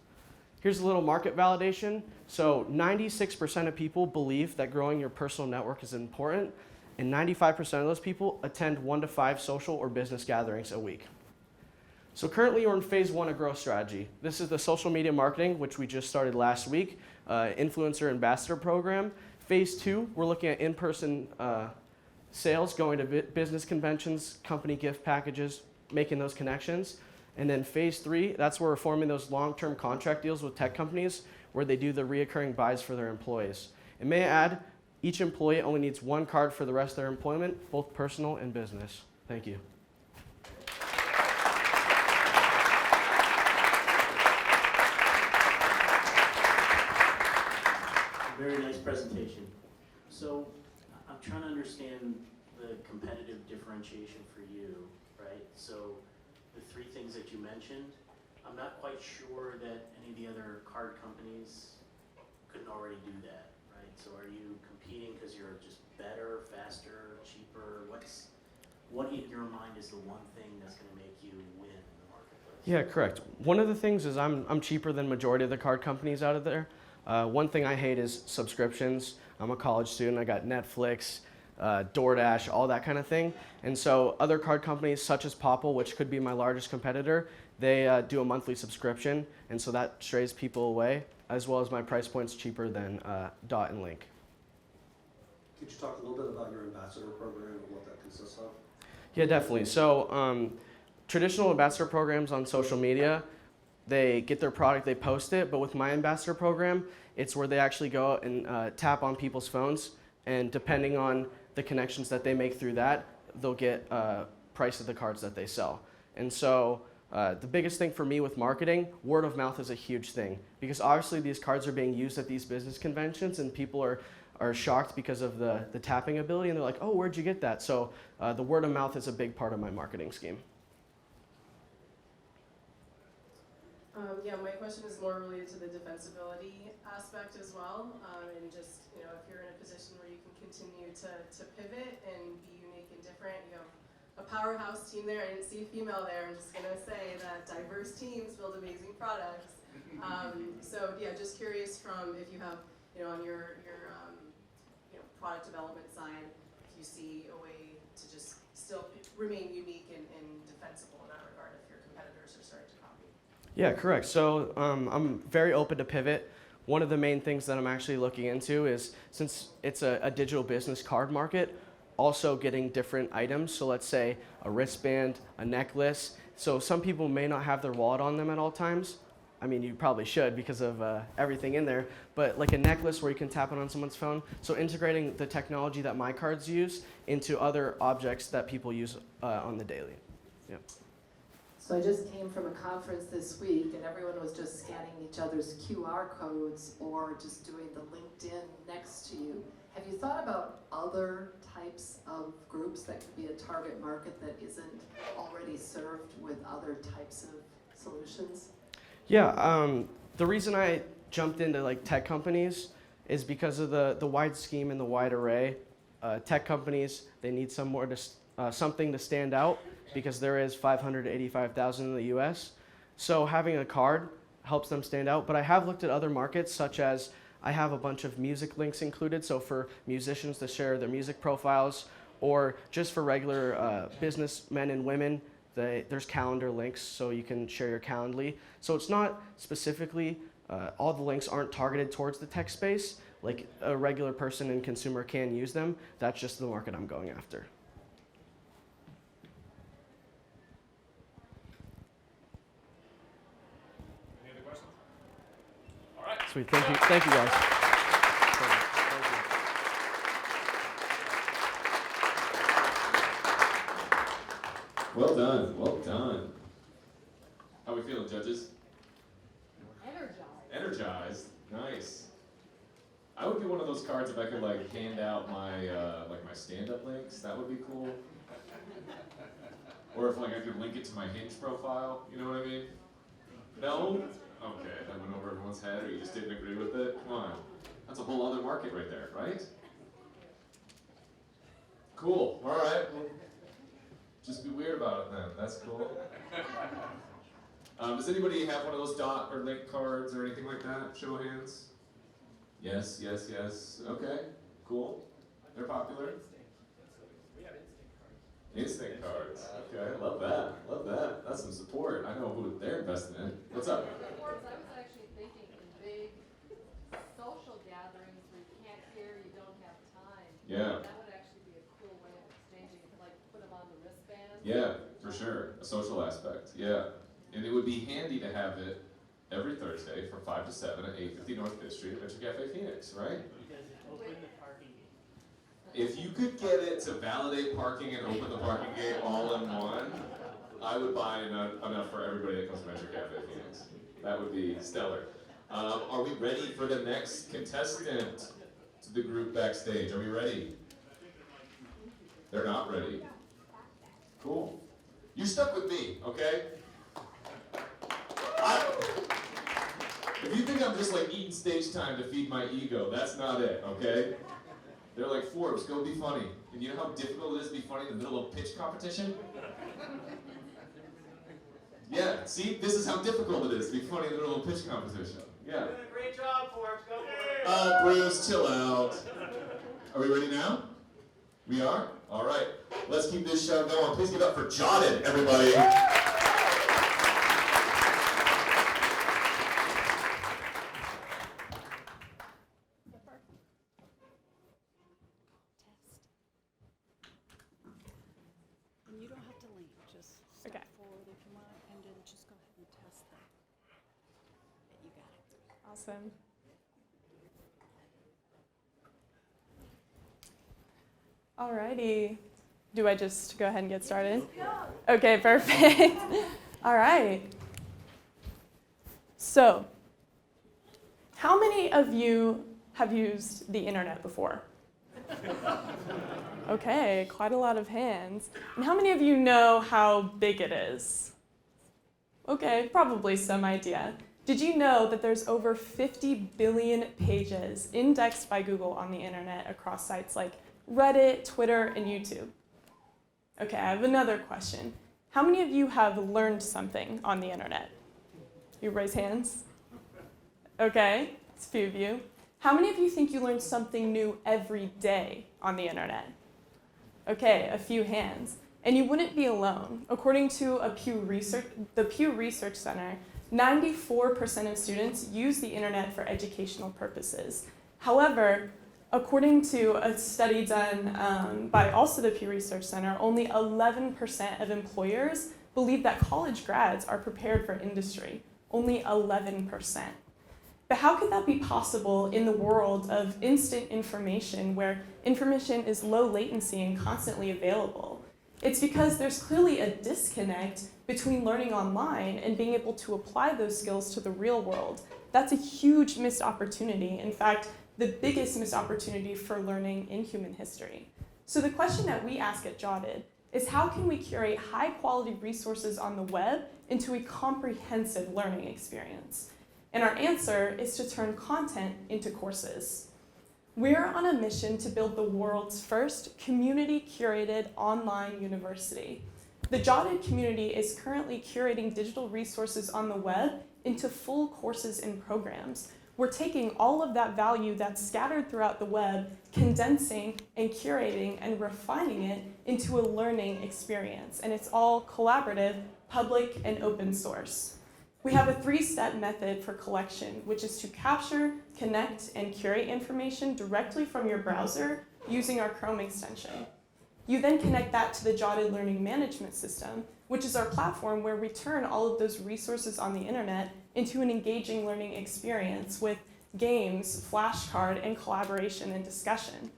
Here's a little market validation. So 96% of people believe that growing your personal network is important, and 95% of those people attend 1 to 5 social or business gatherings a week. So currently we're in phase 1 of growth strategy. This is the social media marketing, which we just started last week, influencer ambassador program. Phase 2, we're looking at in-person sales, going to business conventions, company gift packages, making those connections. And then phase 3, that's where we're forming those long-term contract deals with tech companies where they do the reoccurring buys for their employees. And may I add, each employee only needs 1 card for the rest of their employment, both personal and business. Thank you. Very nice presentation. So I'm trying to understand the competitive differentiation for you, right? So the 3 things that you mentioned, I'm not quite sure that any of the other card companies couldn't already do that, right? So are you competing because you're just better, faster, cheaper? What in your mind is the one thing that's going to make you win in the marketplace? Yeah, correct. One of the things is I'm cheaper than majority of the card companies out of there. One thing I hate is subscriptions. I'm a college student. I got Netflix, DoorDash, all that kind of thing. And so other card companies such as Popple, which could be my largest competitor, they do a monthly subscription. And so that strays people away, as well as my price point's cheaper than Dot and Link. Could you talk a little bit about your ambassador program and what that consists of? Yeah, definitely. So traditional ambassador programs on social media, they get their product, they post it, but with my ambassador program, it's where they actually go out and tap on people's phones, and depending on the connections that they make through that, they'll get price of the cards that they sell. And so the biggest thing for me with marketing, word of mouth is a huge thing, because obviously these cards are being used at these business conventions and people are shocked because of the tapping ability, and they're like, oh, where'd you get that? So the word of mouth is a big part of my marketing scheme. Yeah, my question is more related to the defensibility aspect as well, and just, you know, if you're in a position where you can continue to pivot and be unique and different, you have a powerhouse team there. I didn't see a female there. I'm just gonna say that diverse teams build amazing products. So yeah, just curious from if you have, you know, on your you know, product development side, if you see a way to just still remain unique and defensible in that regard if your competitors are starting to copy. Yeah, correct. So I'm very open to pivot. One of the main things that I'm actually looking into is, since it's a digital business card market, also getting different items. So let's say a wristband, a necklace. So some people may not have their wallet on them at all times. I mean, you probably should because of everything in there, but like a necklace where you can tap it on someone's phone. So integrating the technology that my cards use into other objects that people use on the daily. Yeah. So I just came from a conference this week and everyone was just scanning each other's QR codes or just doing the LinkedIn next to you. Have you thought about other types of groups that could be a target market that isn't already served with other types of solutions? Yeah, the reason I jumped into like tech companies is because of the wide scheme and the wide array. Tech companies, they need something to stand out, because there is 585,000 in the US. So having a card helps them stand out. But I have looked at other markets such as I have a bunch of music links included, so for musicians to share their music profiles, or just for regular businessmen and women, there's calendar links, so you can share your Calendly. So it's not specifically, all the links aren't targeted towards the tech space, like a regular person and consumer can use them. That's just the market I'm going after. Any other questions? All right. Sweet, thank you guys. Well done, well done. How are we feeling, judges? Energized. Energized, nice. I would get one of those cards if I could like hand out my like my stand-up links. That would be cool. Or if like I could link it to my Hinge profile. You know what I mean? No? Okay, that went over everyone's head, or you just didn't agree with it. Come on, that's a whole other market right there, right? Cool. All right. Well, just be weird about it then. That's cool. Does anybody have one of those dot or link cards or anything like that? Show of hands. Yes, yes, yes. Okay, cool. They're popular. Instinct cards. Okay, love that. Love that. That's some support. I know who they're investing in. What's up? Forbes, I was actually thinking in big social gatherings where you can't hear, you don't have time. Yeah. That would actually be a cool way of exchanging, like put them on the wristband. Yeah, for sure. A social aspect. Yeah. And it would be handy to have it every Thursday from 5 to 7 at 850 North Fifth Street at Venture Cafe Phoenix, right? Because it opened the parking gate. If you could get it to validate parking and open the parking gate all in one, I would buy enough for everybody that comes to Venture Cafe Phoenix. That would be stellar. Are we ready for the next contestant to the group backstage? Are we ready? They're not ready. Cool. You're stuck with me, okay? If you think I'm just like eating stage time to feed my ego, that's not it, okay? They're like, Forbes, go be funny. And you know how difficult it is to be funny in the middle of pitch competition? Yeah, see, this is how difficult it is to be funny in the middle of pitch competition. Yeah. Doing a great job, Forbes. Go for it. Bruce, chill out. Are we ready now? We are? All right. Let's keep this show going. Please give it up for Jotted, everybody. And you don't have to lean, just step Okay. forward if you want, and then just go ahead and test that. You got it. Awesome. Alrighty. Do I just go ahead and get started? Okay, perfect. All right. So, how many of you have used the internet before? Okay, quite a lot of hands. And how many of you know how big it is? Okay, probably some idea. Did you know that there's over 50 billion pages indexed by Google on the internet across sites like Reddit, Twitter, and YouTube? Okay, I have another question. How many of you have learned something on the internet? You raise hands? Okay, it's a few of you. How many of you think you learn something new every day on the internet? Okay, a few hands. And you wouldn't be alone. According to the Pew Research Center, 94% of students use the internet for educational purposes. However, according to a study done by also the Pew Research Center, only 11% of employers believe that college grads are prepared for industry. Only 11%. But how could that be possible in the world of instant information where information is low latency and constantly available? It's because there's clearly a disconnect between learning online and being able to apply those skills to the real world. That's a huge missed opportunity. In fact, the biggest missed opportunity for learning in human history. So the question that we ask at Jotted is how can we curate high quality resources on the web into a comprehensive learning experience? And our answer is to turn content into courses. We're on a mission to build the world's first community-curated online university. The Jotted community is currently curating digital resources on the web into full courses and programs. we're taking all of that value that's scattered throughout the web, condensing and curating and refining it into a learning experience. And it's all collaborative, public, and open source. We have a 3-step method for collection, which is to capture, connect, and curate information directly from your browser using our Chrome extension. You then connect that to the Jotted Learning Management System, which is our platform where we turn all of those resources on the internet into an engaging learning experience with games, flashcard, and collaboration and discussion.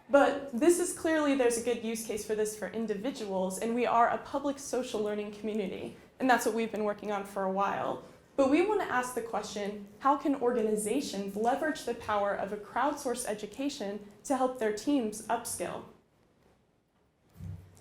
But this is clearly, there's a good use case for this for individuals, and we are a public social learning community, and that's what we've been working on for a while. But we want to ask the question, how can organizations leverage the power of a crowdsourced education to help their teams upskill?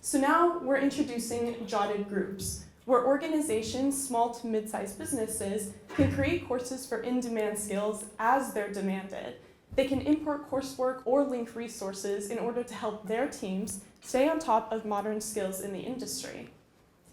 So now we're introducing Jotted Groups, where organizations, small to mid-sized businesses, can create courses for in-demand skills as they're demanded. They can import coursework or link resources in order to help their teams stay on top of modern skills in the industry.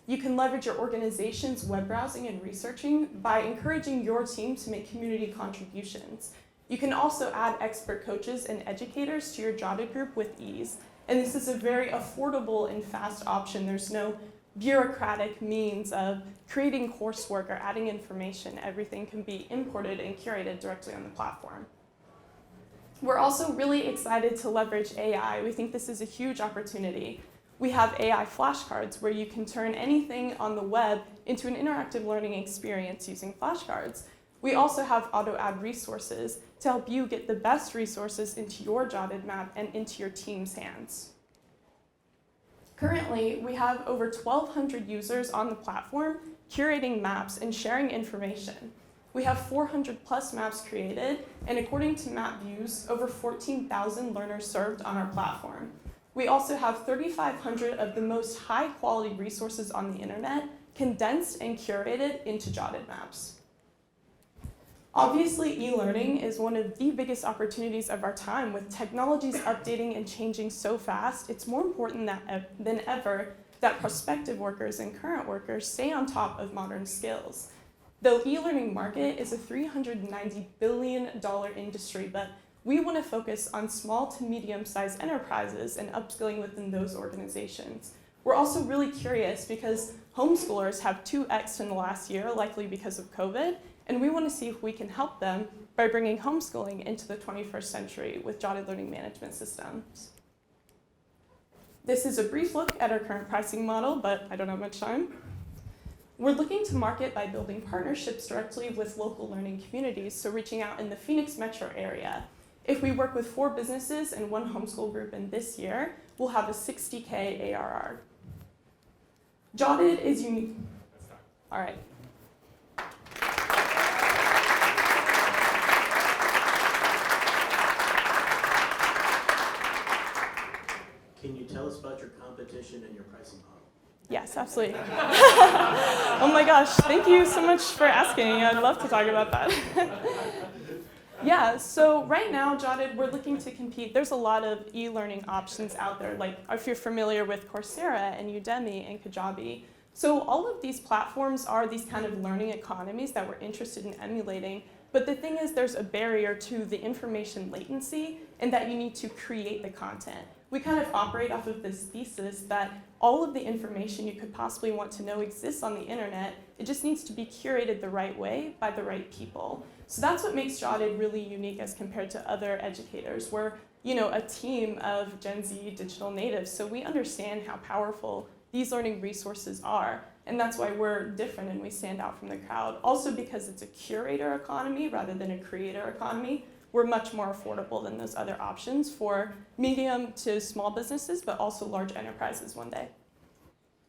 You can leverage your organization's web browsing and researching by encouraging your team to make community contributions. You can also add expert coaches and educators to your Jotted group with ease. And this is a very affordable and fast option. There's no bureaucratic means of creating coursework or adding information. Everything can be imported and curated directly on the platform. We're also really excited to leverage AI. We think this is a huge opportunity. We have AI flashcards where you can turn anything on the web into an interactive learning experience using flashcards. We also have auto-add resources to help you get the best resources into your Jotted map and into your team's hands. Currently, we have over 1,200 users on the platform curating maps and sharing information. We have 400 plus maps created, and according to MapViews, over 14,000 learners served on our platform. We also have 3,500 of the most high-quality resources on the internet condensed and curated into Jotted maps. Obviously, e-learning is one of the biggest opportunities of our time. With technologies updating and changing so fast, it's more important than ever that prospective workers and current workers stay on top of modern skills. The e-learning market is a $390 billion industry, but we want to focus on small to medium-sized enterprises and upskilling within those organizations. We're also really curious because homeschoolers have 2x in the last year, likely because of COVID, and we want to see if we can help them by bringing homeschooling into the 21st century with Jotted Learning Management Systems. This is a brief look at our current pricing model, but I don't have much time. We're looking to market by building partnerships directly with local learning communities, so reaching out in the Phoenix metro area. If we work with 4 businesses and 1 homeschool group in this year, we'll have a $60K ARR. Jotted is unique. All right. Can you tell us about your competition and your pricing model? Yes, absolutely. Oh my gosh, thank you so much for asking. I'd love to talk about that. Yeah, so right now, Jotted, we're looking to compete. There's a lot of e-learning options out there, like if you're familiar with Coursera and Udemy and Kajabi. So all of these platforms are these kind of learning economies that we're interested in emulating. But the thing is, there's a barrier to the information latency and that you need to create the content. We kind of operate off of this thesis that all of the information you could possibly want to know exists on the internet. It just needs to be curated the right way by the right people. So that's what makes Jotted really unique as compared to other educators. We're, a team of Gen Z digital natives, so we understand how powerful these learning resources are. And that's why we're different and we stand out from the crowd. Also because it's a curator economy rather than a creator economy. We're much more affordable than those other options for medium to small businesses, but also large enterprises one day.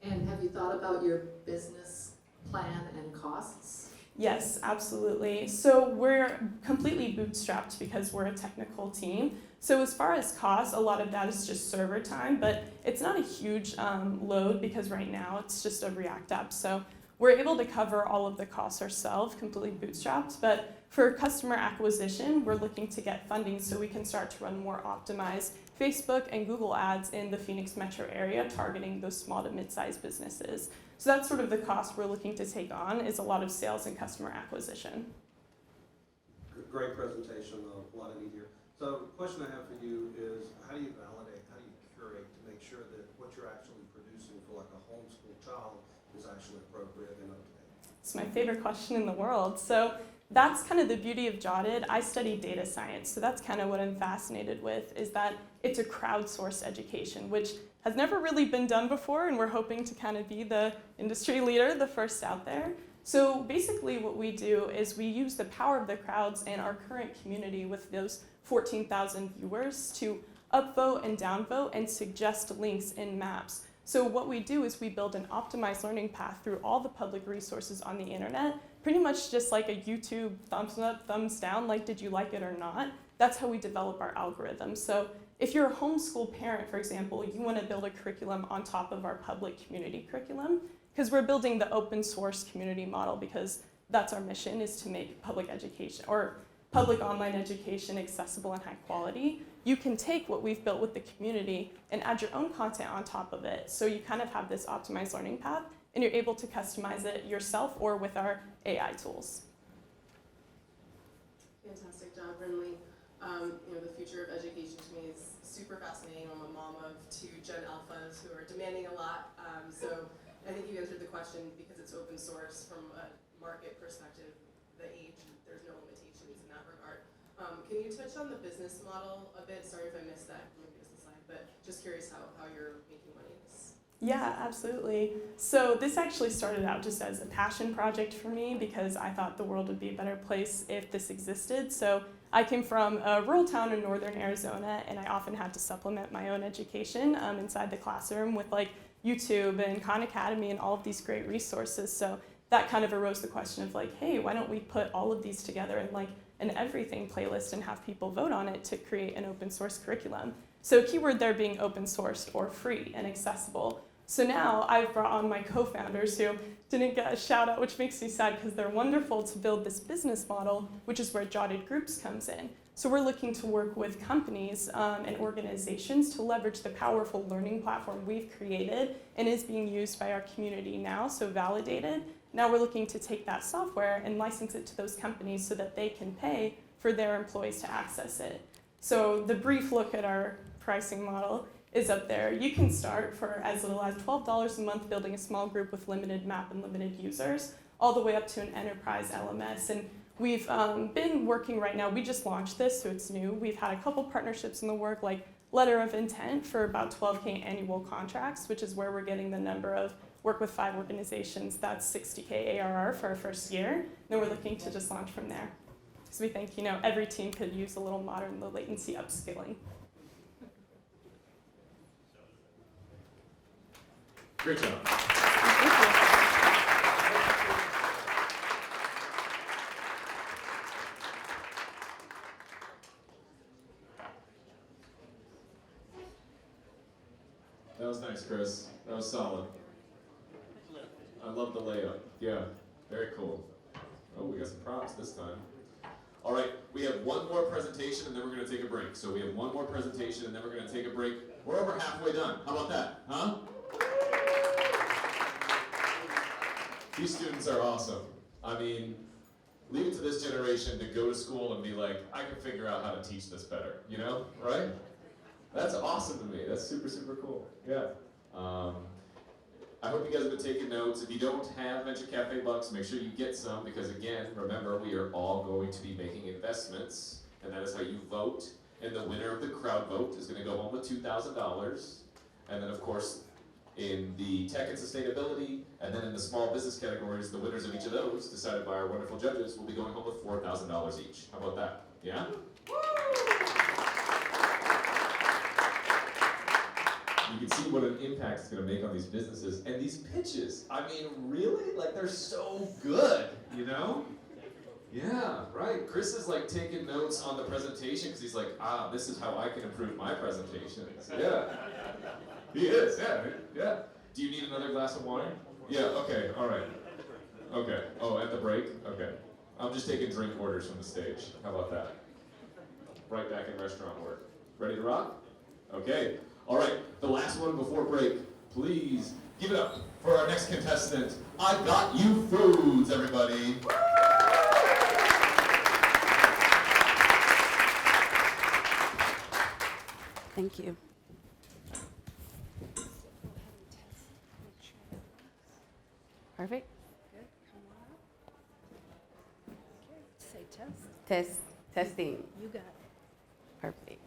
And have you thought about your business plan and costs? Yes, absolutely. So we're completely bootstrapped because we're a technical team. So as far as costs, a lot of that is just server time, but it's not a huge load because right now it's just a React app. So we're able to cover all of the costs ourselves, completely bootstrapped. But for customer acquisition, we're looking to get funding so we can start to run more optimized Facebook and Google ads in the Phoenix metro area, targeting those small to mid-sized businesses. So that's sort of the cost we're looking to take on, is a lot of sales and customer acquisition. great presentation, a lot of need here. So the question I have for you is, how do you validate, how do you curate to make sure that what you're actually producing for like a homeschool child is actually appropriate and up to date? It's my favorite question in the world. So that's kind of the beauty of Jotted. I study data science, so that's kind of what I'm fascinated with, is that it's a crowdsourced education, which has never really been done before, and we're hoping to kind of be the industry leader, the first out there. So basically what we do is we use the power of the crowds and our current community with those 14,000 viewers to upvote and downvote and suggest links in maps. So what we do is we build an optimized learning path through all the public resources on the internet, pretty much just like a YouTube thumbs up, thumbs down, like did you like it or not. That's how we develop our algorithm. So if you're a homeschool parent, for example, you want to build a curriculum on top of our public community curriculum, because we're building the open source community model, because that's our mission, is to make public education or public online education accessible and high quality. You can take what we've built with the community and add your own content on top of it. So you kind of have this optimized learning path, and you're able to customize it yourself or with our AI tools. Fantastic job, Brinley. The future of education to me is super fascinating. I'm a mom of 2 Gen Alphas who are demanding a lot. So I think you answered the question because it's open source from a market perspective. The age, there's no limitations in that regard. Can you touch on the business model a bit? Sorry if I missed that from the business side, but just curious how you're making money in this. Yeah, absolutely. So this actually started out just as a passion project for me because I thought the world would be a better place if this existed. So I came from a rural town in northern Arizona, and I often had to supplement my own education inside the classroom with like YouTube and Khan Academy and all of these great resources. So that kind of arose the question of like, hey, why don't we put all of these together in like an everything playlist and have people vote on it to create an open source curriculum. So keyword there being open source or free and accessible. So now I've brought on my co-founders who didn't get a shout out, which makes me sad because they're wonderful, to build this business model, which is where Jotted Groups comes in. So we're looking to work with companies and organizations to leverage the powerful learning platform we've created and is being used by our community now, so validated. Now we're looking to take that software and license it to those companies so that they can pay for their employees to access it. So the brief look at our pricing model is up there. You can start for as little as $12 a month building a small group with limited map and limited users, all the way up to an enterprise LMS. And we've been working right now, we just launched this, so it's new. We've had a couple partnerships in the work, like letter of intent for about 12K annual contracts, which is where we're getting the number of work with 5 organizations. That's 60K ARR for our first year. Then we're looking to just launch from there. Because we think, every team could use a little modern low latency upskilling. Great job. That was nice, Chris. That was solid. I love the layup. Yeah, very cool. Oh, we got some props this time. All right, we have one more presentation and then we're going to take a break. So we have one more presentation and then we're going to take a break. We're over halfway done. How about that? Huh? These students are awesome. I mean, leave it to this generation to go to school and be like, I can figure out how to teach this better, right? That's awesome to me. That's super, super cool. Yeah. I hope you guys have been taking notes. If you don't have Venture Cafe bucks, make sure you get some because again, remember, we are all going to be making investments and that is how you vote. And the winner of the crowd vote is gonna go home with $2,000. And then of course, in the tech and sustainability, and then in the small business categories, the winners of each of those, decided by our wonderful judges, will be going home with $4,000 each. How about that? Yeah? You can see what an impact it's going to make on these businesses. And these pitches, I mean, really? Like, they're so good, Yeah, right. Chris is like taking notes on the presentation because he's like, this is how I can improve my presentations. Yeah. He is, yeah. Do you need another glass of wine? Yeah, okay, all right. Okay, at the break? Okay. I'm just taking drink orders from the stage. How about that? Right back in restaurant work. Ready to rock? Okay. All right, the last one before break. Please give it up for our next contestant. I Got You Foods, everybody. Thank you. Perfect. Good. Come on up. Okay. Say test. Testing. You got it. Perfect.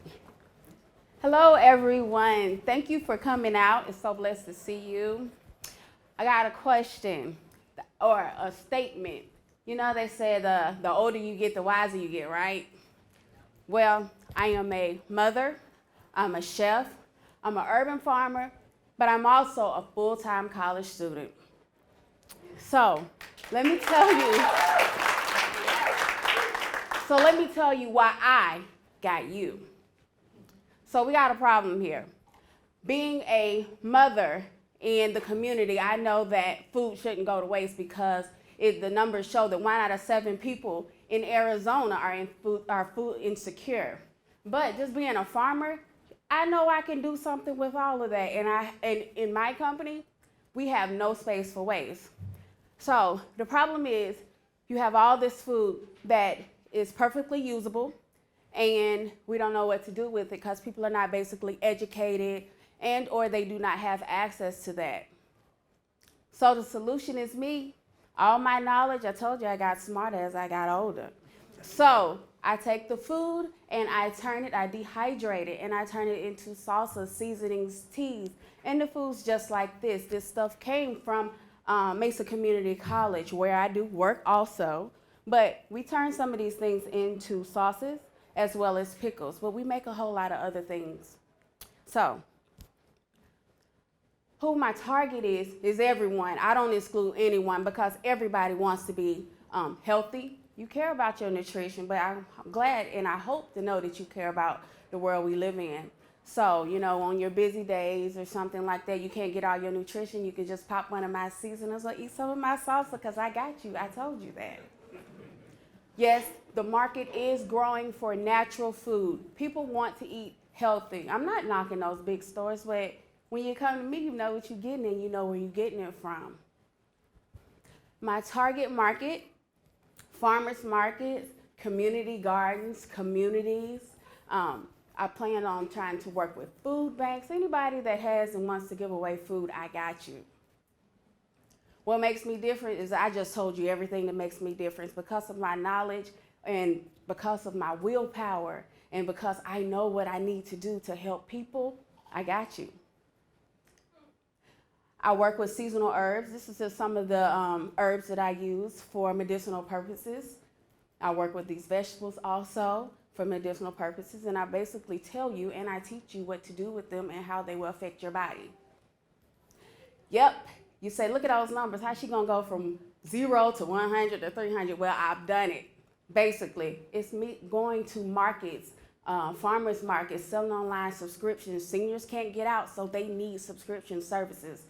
Hello, everyone. Thank you for coming out. It's so blessed to see you. I got a question or a statement. You know, they say the older you get, the wiser you get, right? Well, I am a mother, I'm a chef, I'm an urban farmer, but I'm also a full-time college student. So let me tell you why I got you. So we got a problem here. Being a mother in the community, I know that food shouldn't go to waste because the numbers show that 1 out of 7 people in Arizona are food insecure. But just being a farmer, I know I can do something with all of that. And in my company, we have no space for waste. So the problem is you have all this food that is perfectly usable, and we don't know what to do with it because people are not basically educated and or they do not have access to that. So the solution is me. All my knowledge, I told you I got smarter as I got older. So I take the food and I dehydrate it and I turn it into salsa, seasonings, teas, and the food's just like this. This stuff came from Mesa Community College where I do work also. But we turn some of these things into sauces as well as pickles, but we make a whole lot of other things. So who my target is everyone. I don't exclude anyone because everybody wants to be healthy. You care about your nutrition, but I'm glad and I hope to know that you care about the world we live in. So, you know, on your busy days or something like that, you can't get all your nutrition, you can just pop one of my seasonings or eat some of my salsa because I got you. I told you that. Yes, the market is growing for natural food. People want to eat healthy. I'm not knocking those big stores, but when you come to me, you know what you're getting and you know where you're getting it from. My target market, farmers markets, community gardens, communities. I plan on trying to work with food banks. Anybody that has and wants to give away food, I got you. What makes me different is I just told you everything that makes me different because of my knowledge and because of my willpower and because I know what I need to do to help people, I got you. I work with seasonal herbs. This is just some of the herbs that I use for medicinal purposes. I work with these vegetables also for medicinal purposes, and I basically tell you and I teach you what to do with them and how they will affect your body. Yep, you say, look at those numbers. How's she gonna go from 0 to 100 to 300? Well, I've done it. Basically, it's me going to markets, farmers markets, selling online subscriptions. Seniors can't get out, so they need subscription services.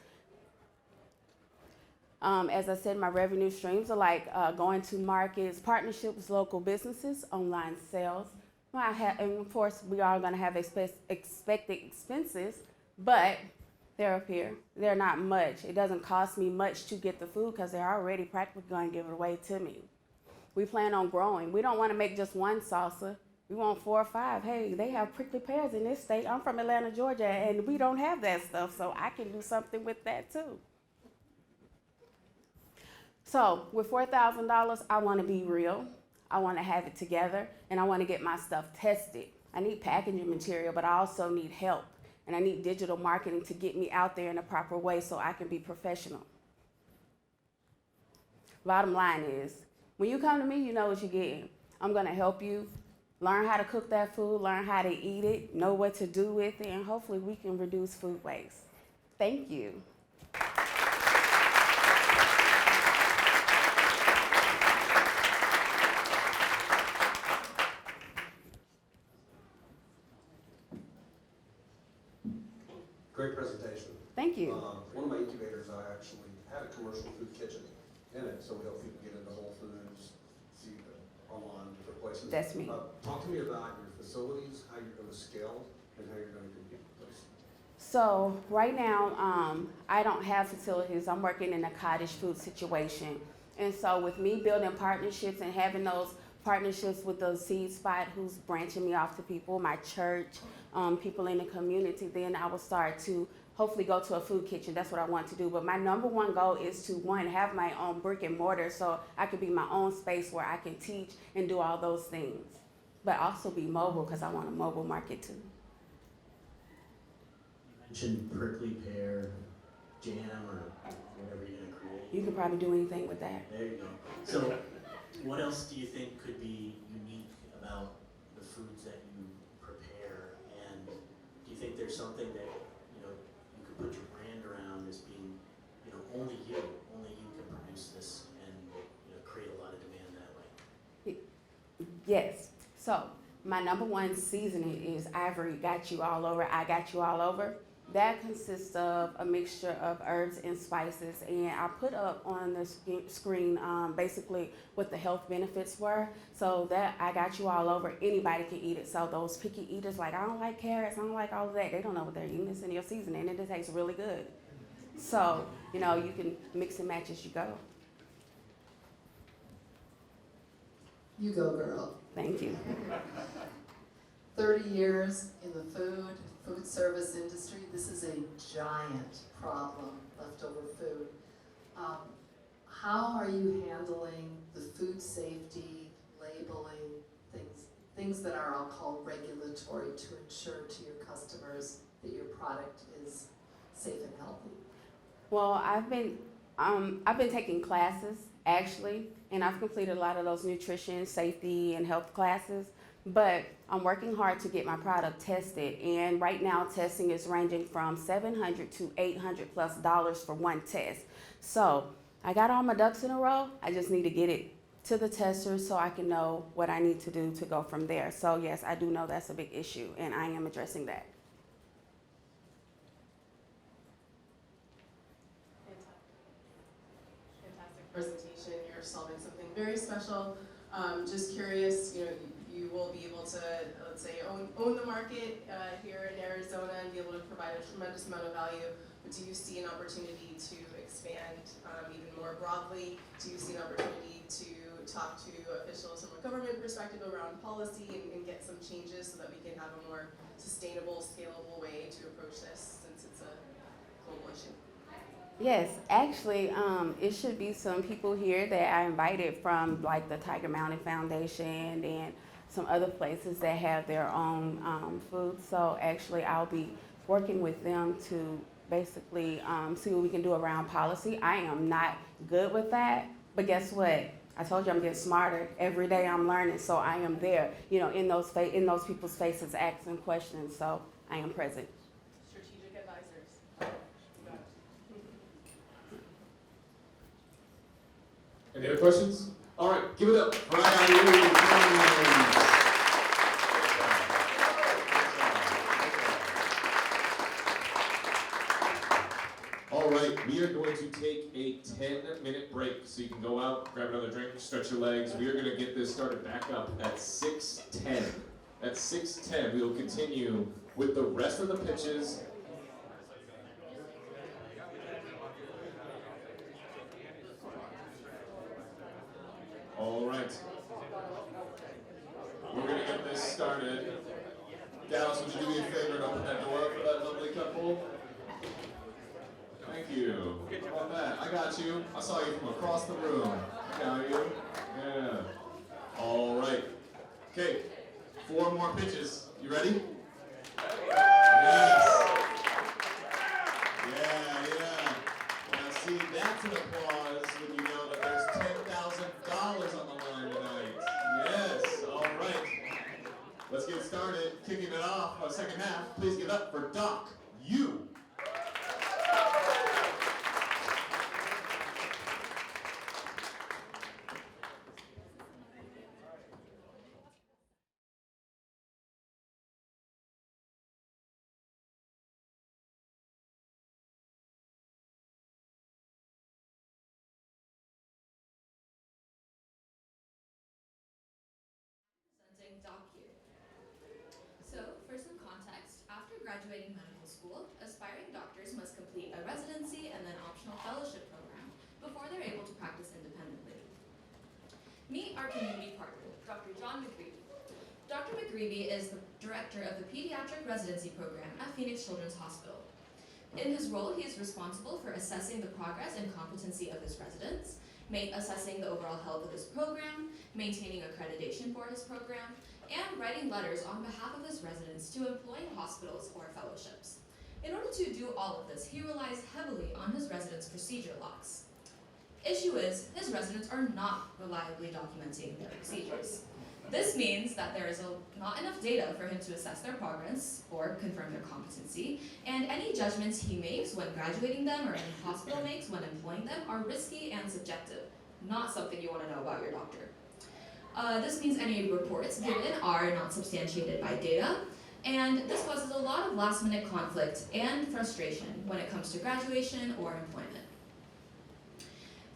As I said, my revenue streams are like going to markets, partnerships with local businesses, online sales. And of course, we are going to have expected expenses, but they're up here. They're not much. It doesn't cost me much to get the food because they're already practically going to give it away to me. We plan on growing. We don't want to make just one salsa. We want 4 or 5. Hey, they have prickly pears in this state. I'm from Atlanta, Georgia, and we don't have that stuff, so I can do something with that too. So with $4,000, I want to be real. I want to have it together, and I want to get my stuff tested. I need packaging material, but I also need help, and I need digital marketing to get me out there in a proper way so I can be professional. Bottom line is, when you come to me, you know what you're getting. I'm going to help you learn how to cook that food, learn how to eat it, know what to do with it, and hopefully we can reduce food waste. Thank you. Great presentation. Thank you. One of my incubators, I actually had a commercial food kitchen in it, so we help people get into Whole Foods, see online, different places. That's me. Talk to me about your facilities, how you're going to scale, and how you're going to compete with those. So right now, I don't have facilities. I'm working in a cottage food situation. And so with me building partnerships and having those partnerships with the Seed Spot, who's branching me off to people, my church, people in the community, then I will start to hopefully go to a food kitchen. That's what I want to do. But my number one goal is to, one, have my own brick and mortar so I could be my own space where I can teach and do all those things. But also be mobile because I want a mobile market too. You mentioned prickly pear jam or whatever you're gonna create. You could probably do anything with that. There you go. So, what else do you think could be unique about the foods that you prepare? And do you think there's something that, you know, you could put your brand around as being, you know, only you can produce this and, you know, create a lot of demand that way? Yes. So my number one seasoning is Ivory Got You All Over. I Got You All Over. That consists of a mixture of herbs and spices, and I put up on the screen basically what the health benefits were. So that I Got You All Over, anybody can eat it. So those picky eaters, like, I don't like carrots, I don't like all of that, they don't know what they're eating. It's in your seasoning, and it tastes really good. So, you know, you can mix and match as you go. You go, girl. Thank you. 30 years in the food service industry, this is a giant problem, leftover food. How are you handling the food safety, labeling, things that are, I'll call, regulatory to ensure to your customers that your product is safe and healthy? Well, I've been taking classes actually, and I've completed a lot of those nutrition, safety, and health classes. But I'm working hard to get my product tested, and right now testing is ranging from $700 to $800+ for one test. So I got all my ducks in a row. I just need to get it to the testers so I can know what I need to do to go from there. So yes, I do know that's a big issue, and I am addressing that. Fantastic presentation. You're solving something very special. Just curious, you know, you will be able to, let's say, own the market here in Arizona and be able to provide a tremendous amount of value. But do you see an opportunity to expand even more broadly? Do you see an opportunity to talk to officials from a government perspective around policy and get some changes so that we can have a more sustainable, scalable way to approach this, since it's a global issue? Yes, actually, it should be some people here that I invited from, like the Tiger Mountain Foundation and some other places that have their own food. So actually, I'll be working with them to basically see what we can do around policy. I am not good with that, but guess what? I told you I'm getting smarter. Every day I'm learning, so I am there, you know, in those people's faces, asking questions. So I am present. Strategic advisors. Any other questions? All right, give it up for IIU. All right, we are going to take a 10-minute break so you can go out, grab another drink, stretch your legs. We are going to get this started back up at 6:10. At 6:10, we will continue with the rest of the pitches. All right. We're going to get this started. Dallas, would you do me a favor and open that door up for that lovely couple? Thank you. How about that? I got you. I saw you from across the room. I got you. Yeah. All right. Okay. 4 more pitches. You ready? Yes. Yeah. Now see, that's an applause when you know that there's $10,000 on the line tonight. Yes. All right. Let's get started. Kicking it off our second half. Please give up for Doc U. So, for some context, after graduating medical school, aspiring doctors must complete a residency and then optional fellowship program before they're able to practice independently. Meet our community partner, Dr. John McGreevy. Dr. McGreevy is the director of the Pediatric Residency Program at Phoenix Children's Hospital. In his role, he is responsible for assessing the progress and competency of his residents, assessing the overall health of his program, maintaining accreditation for his program, and writing letters on behalf of his residents to employing hospitals or fellowships. In order to do all of this, he relies heavily on his residents' procedure logs. Issue is, his residents are not reliably documenting their procedures. This means that there is not enough data for him to assess their progress or confirm their competency, and any judgments he makes when graduating them or any hospital makes when employing them are risky and subjective, not something you want to know about your doctor. This means any reports given are not substantiated by data, and this causes a lot of last-minute conflict and frustration when it comes to graduation or employment.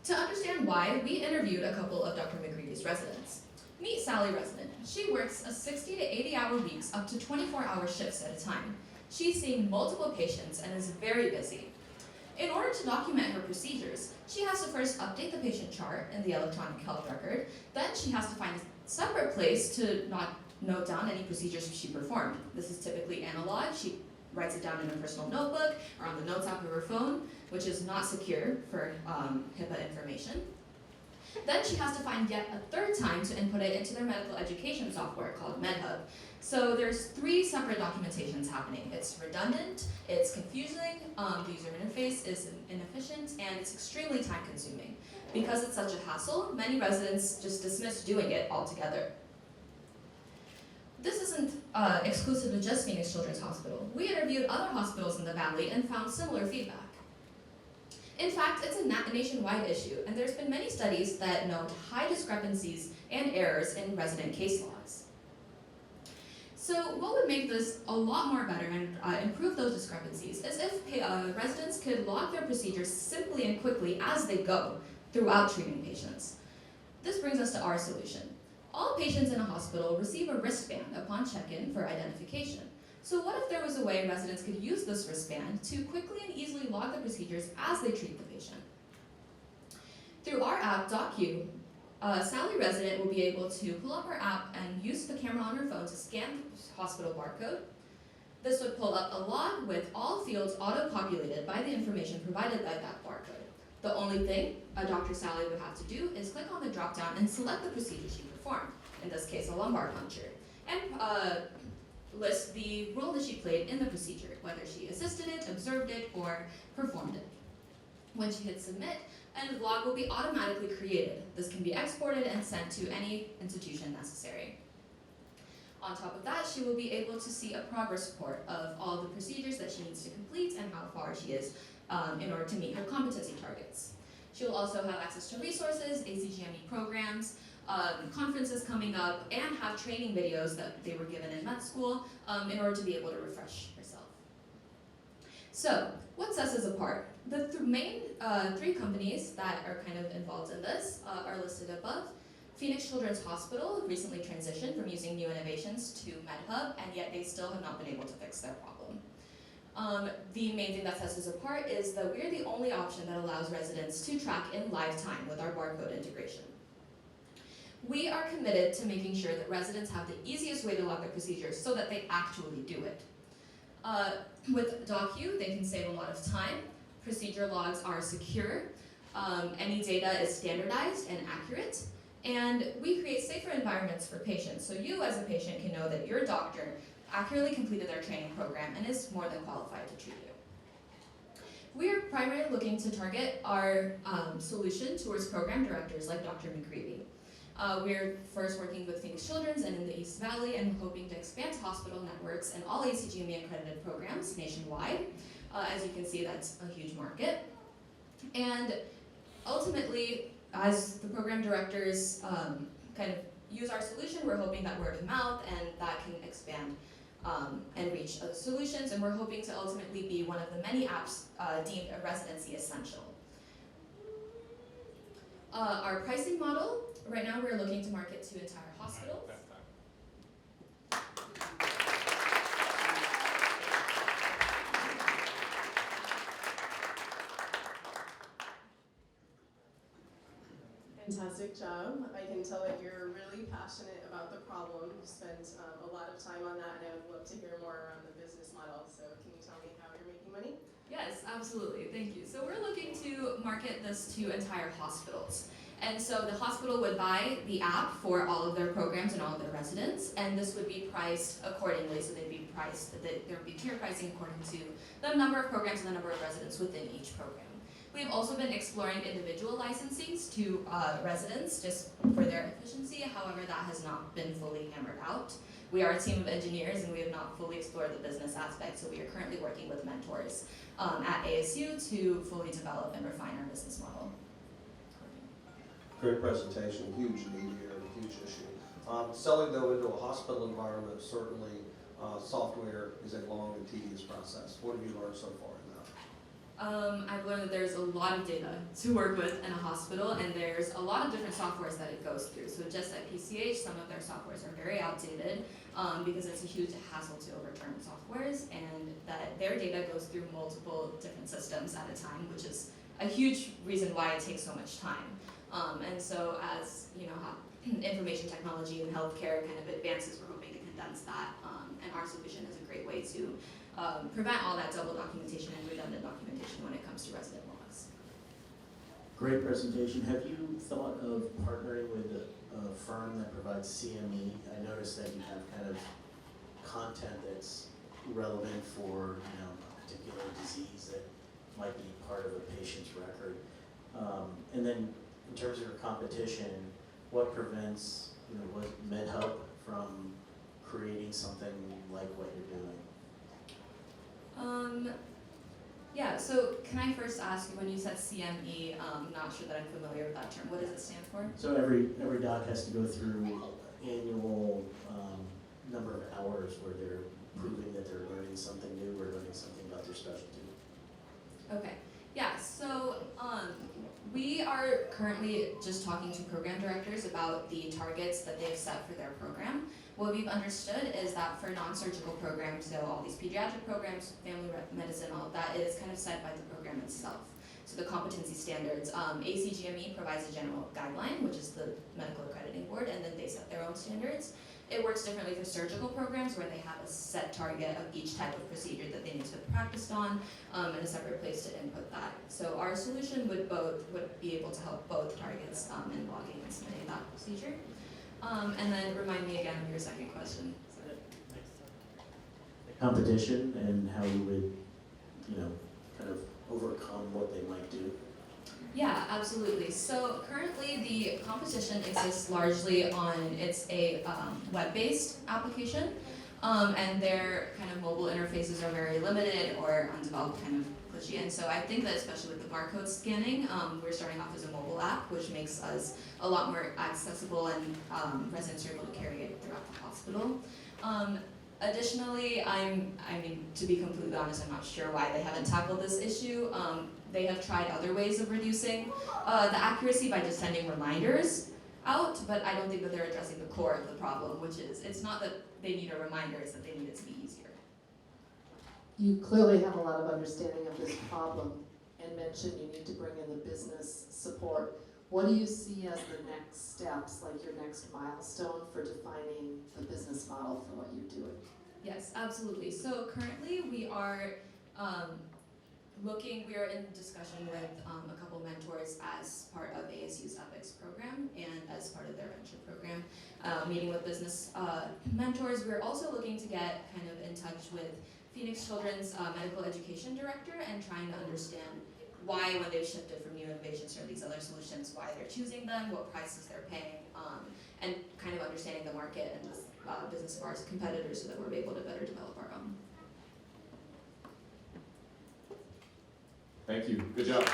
To understand why, we interviewed a couple of Dr. McCready's residents. Meet Sally Resident. She works a 60 to 80-hour weeks up to 24-hour shifts at a time. She's seeing multiple patients and is very busy. In order to document her procedures, she has to first update the patient chart in the electronic health record, then she has to find a separate place to note down any procedures she performed. This is typically analog. She writes it down in her personal notebook or on the notes app of her phone, which is not secure for HIPAA information. Then she has to find yet a third time to input it into their medical education software called MedHub. So there's 3 separate documentations happening. It's redundant, it's confusing, the user interface is inefficient, and it's extremely time consuming. Because it's such a hassle, many residents just dismiss doing it altogether. This isn't exclusive to just Phoenix Children's Hospital. We interviewed other hospitals in the Valley and found similar feedback. In fact, it's a nationwide issue, and there's been many studies that note high discrepancies and errors in resident case logs. So what would make this a lot more better and improve those discrepancies is if residents could log their procedures simply and quickly as they go throughout treating patients. This brings us to our solution. All patients in a hospital receive a wristband upon check-in for identification. So what if there was a way residents could use this wristband to quickly and easily log the procedures as they treat the patient? Through our app, DocU, Sally resident will be able to pull up her app and use the camera on her phone to scan the hospital barcode. This would pull up a log with all fields auto-populated by the information provided by that barcode. The only thing Dr. Sally would have to do is click on the drop-down and select the procedure she performed, in this case a lumbar puncture, and list the role that she played in the procedure, whether she assisted it, observed it, or performed it. When she hits submit, a log will be automatically created. This can be exported and sent to any institution necessary. On top of that, she will be able to see a progress report of all the procedures that she needs to complete and how far she is in order to meet her competency targets. She will also have access to resources, ACGME programs, conferences coming up, and have training videos that they were given in med school in order to be able to refresh herself. So, what sets us apart? The main 3 companies that are kind of involved in this are listed above. Phoenix Children's Hospital recently transitioned from using new innovations to MedHub, and yet they still have not been able to fix their problem. The main thing that sets us apart is that we're the only option that allows residents to track in live time with our barcode integration. We are committed to making sure that residents have the easiest way to log their procedures so that they actually do it. With DocU, they can save a lot of time. Procedure logs are secure. Any data is standardized and accurate. And we create safer environments for patients, so you as a patient can know that your doctor accurately completed their training program and is more than qualified to treat you. We are primarily looking to target our solution towards program directors like Dr. McCready. We're first working with Phoenix Children's and in the East Valley and hoping to expand to hospital networks and all ACGME accredited programs nationwide. As you can see, that's a huge market. And ultimately, as the program directors kind of use our solution, we're hoping that word of mouth and that can expand and reach other solutions, and we're hoping to ultimately be one of the many apps deemed a residency essential. Our pricing model, right now we're looking to market to entire hospitals. Fantastic job. I can tell that you're really passionate about the problem. You spent a lot of time on that, and I would love to hear more around the business model. So can you tell me how you're making money? Yes, absolutely. Thank you. So we're looking to market this to entire hospitals. And so the hospital would buy the app for all of their programs and all of their residents, and this would be priced accordingly. So they'd be priced, there would be tier pricing according to the number of programs and the number of residents within each program. We've also been exploring individual licensings to residents just for their efficiency. However, that has not been fully hammered out. We are a team of engineers and we have not fully explored the business aspect, so we are currently working with mentors at ASU to fully develop and refine our business model. Great presentation, huge need here, huge issue. Selling though into a hospital environment, certainly software is a long and tedious process. What have you learned so far in that? I've learned that there's a lot of data to work with in a hospital, and there's a lot of different softwares that it goes through. So just at PCH, some of their softwares are very outdated because it's a huge hassle to overturn softwares, and that their data goes through multiple different systems at a time, which is a huge reason why it takes so much time. And so as information technology and healthcare kind of advances, we're hoping to condense that, and our solution is a great way to prevent all that double documentation and redundant documentation when it comes to resident logs. Great presentation. Have you thought of partnering with a firm that provides CME? I noticed that you have kind of content that's relevant for a particular disease that might be part of a patient's record. And then in terms of your competition, what prevents what MedHub from creating something like what you're doing? Yeah, so can I first ask you, when you said CME, I'm not sure that I'm familiar with that term. What does it stand for? So every doc has to go through annual number of hours where they're proving that they're learning something new or learning something about their specialty. Okay, yeah, so we are currently just talking to program directors about the targets that they've set for their program. What we've understood is that for non-surgical programs, so all these pediatric programs, family medicine, all of that, it is kind of set by the program itself. So the competency standards, ACGME provides a general guideline, which is the medical accrediting board, and then they set their own standards. It works differently for surgical programs where they have a set target of each type of procedure that they need to have practiced on, and a separate place to input that. So our solution would be able to help both targets in logging and submitting that procedure. And then remind me again of your second question. Competition and how you would, kind of overcome what they might do. Yeah, absolutely. So currently the competition exists largely it's a web-based application, and their kind of mobile interfaces are very limited or undeveloped, kind of glitchy. And so I think that especially with the barcode scanning, we're starting off as a mobile app, which makes us a lot more accessible, and residents are able to carry it throughout the hospital. Additionally, to be completely honest, I'm not sure why they haven't tackled this issue. They have tried other ways of reducing the accuracy by just sending reminders out, but I don't think that they're addressing the core of the problem, which is, it's not that they need a reminder, it's that they need it to be easier. You clearly have a lot of understanding of this problem and mentioned you need to bring in the business support. What do you see as the next steps, like your next milestone for defining the business model for what you're doing? Yes, absolutely. So currently we are in discussion with a couple mentors as part of ASU's EPICS program and as part of their venture program, meeting with business mentors. We're also looking to get kind of in touch with Phoenix Children's medical education director and trying to understand why, when they've shifted from new innovations or these other solutions, why they're choosing them, what prices they're paying, and kind of understanding the market and the business of our competitors so that we're able to better develop our own. Thank you. Good job.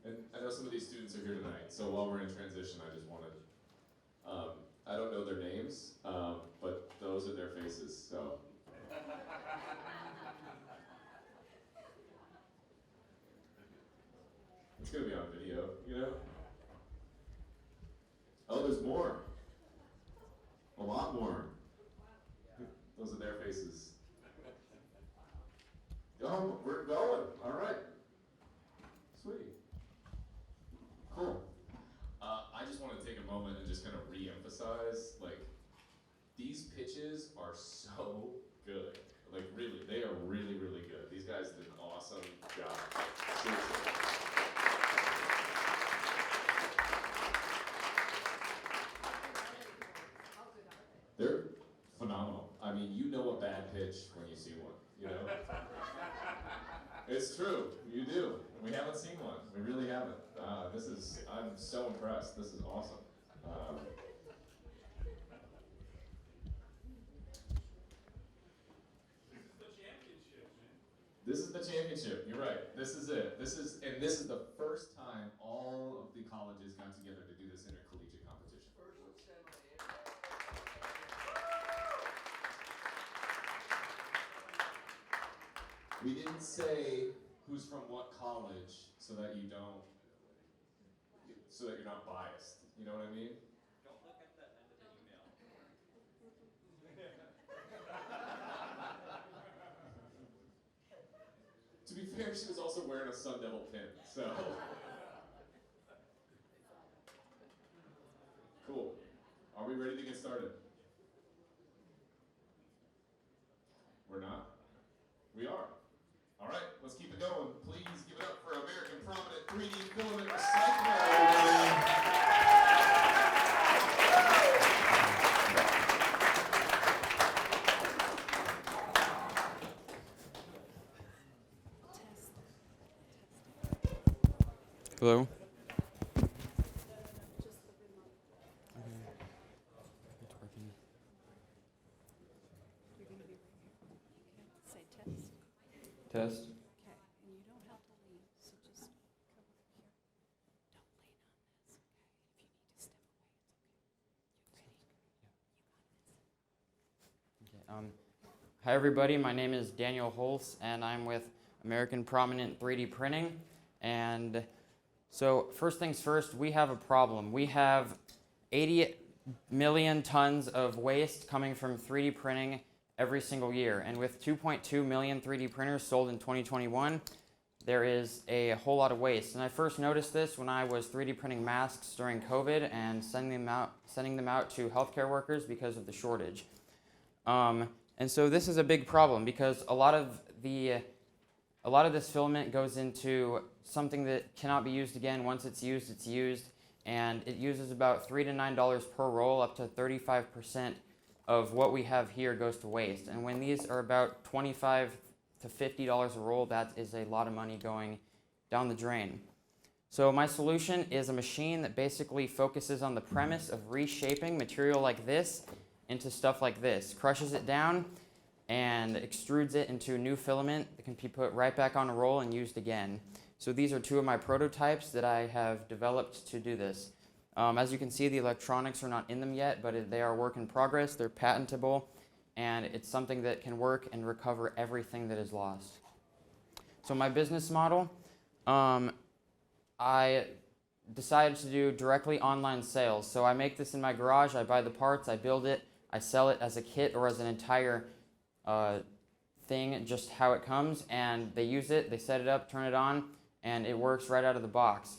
And I know some of these students are here tonight, so while we're in transition, I just wanted, I don't know their names, but those are their faces, so. It's gonna be on video, Oh, there's more. A lot more. Those are their faces. Oh, we're going. All right. Sweet. Cool. I just want to take a moment and just kind of re-emphasize, like, these pitches are so good. Like, really, they are really, really good. These guys did an awesome job. Seriously. They're phenomenal. I mean, you know a bad pitch when you see one, you know? It's true, you do. We haven't seen one, we really haven't. I'm so impressed, this is awesome. This is the championship, you're right, this is it. This is the first time all of the colleges got together to do this intercollegiate competition. We didn't say who's from what college so that you're not biased. You know what I mean? Don't look at the end of the email. To be fair, she was also wearing a Sun Devil pin, so. Cool. Are we ready to get started? We're not? We are. All right, let's keep it going. Please give it up for American Prominent 3D Filament Recycling. Hello? Say test. Test. Okay, and you don't have to leave, so just come over here. Don't lean on this, okay? If you need to step away, it's okay. You got this. Hi everybody, my name is Daniel Holtz and I'm with American Prominent 3D Printing. And so first things first, we have a problem. We have 80 million tons of waste coming from 3D printing every single year. And with 2.2 million 3D printers sold in 2021, there is a whole lot of waste. And I first noticed this when I was 3D printing masks during COVID and sending them out to healthcare workers because of the shortage. And so this is a big problem because a lot of this filament goes into something that cannot be used again. Once it's used, and it uses about $3 to $9 per roll. Up to 35% of what we have here goes to waste. And when these are about $25 to $50 a roll, that is a lot of money going down the drain. So my solution is a machine that basically focuses on the premise of reshaping material like this into stuff like this, crushes it down, and extrudes it into new filament that can be put right back on a roll and used again. So these are two of my prototypes that I have developed to do this. As you can see, the electronics are not in them yet, but they are work in progress, they're patentable, and it's something that can work and recover everything that is lost. So my business model, I decided to do directly online sales. So I make this in my garage, I buy the parts, I build it, I sell it as a kit or as an entire thing, just how it comes, and they use it, they set it up, turn it on, and it works right out of the box.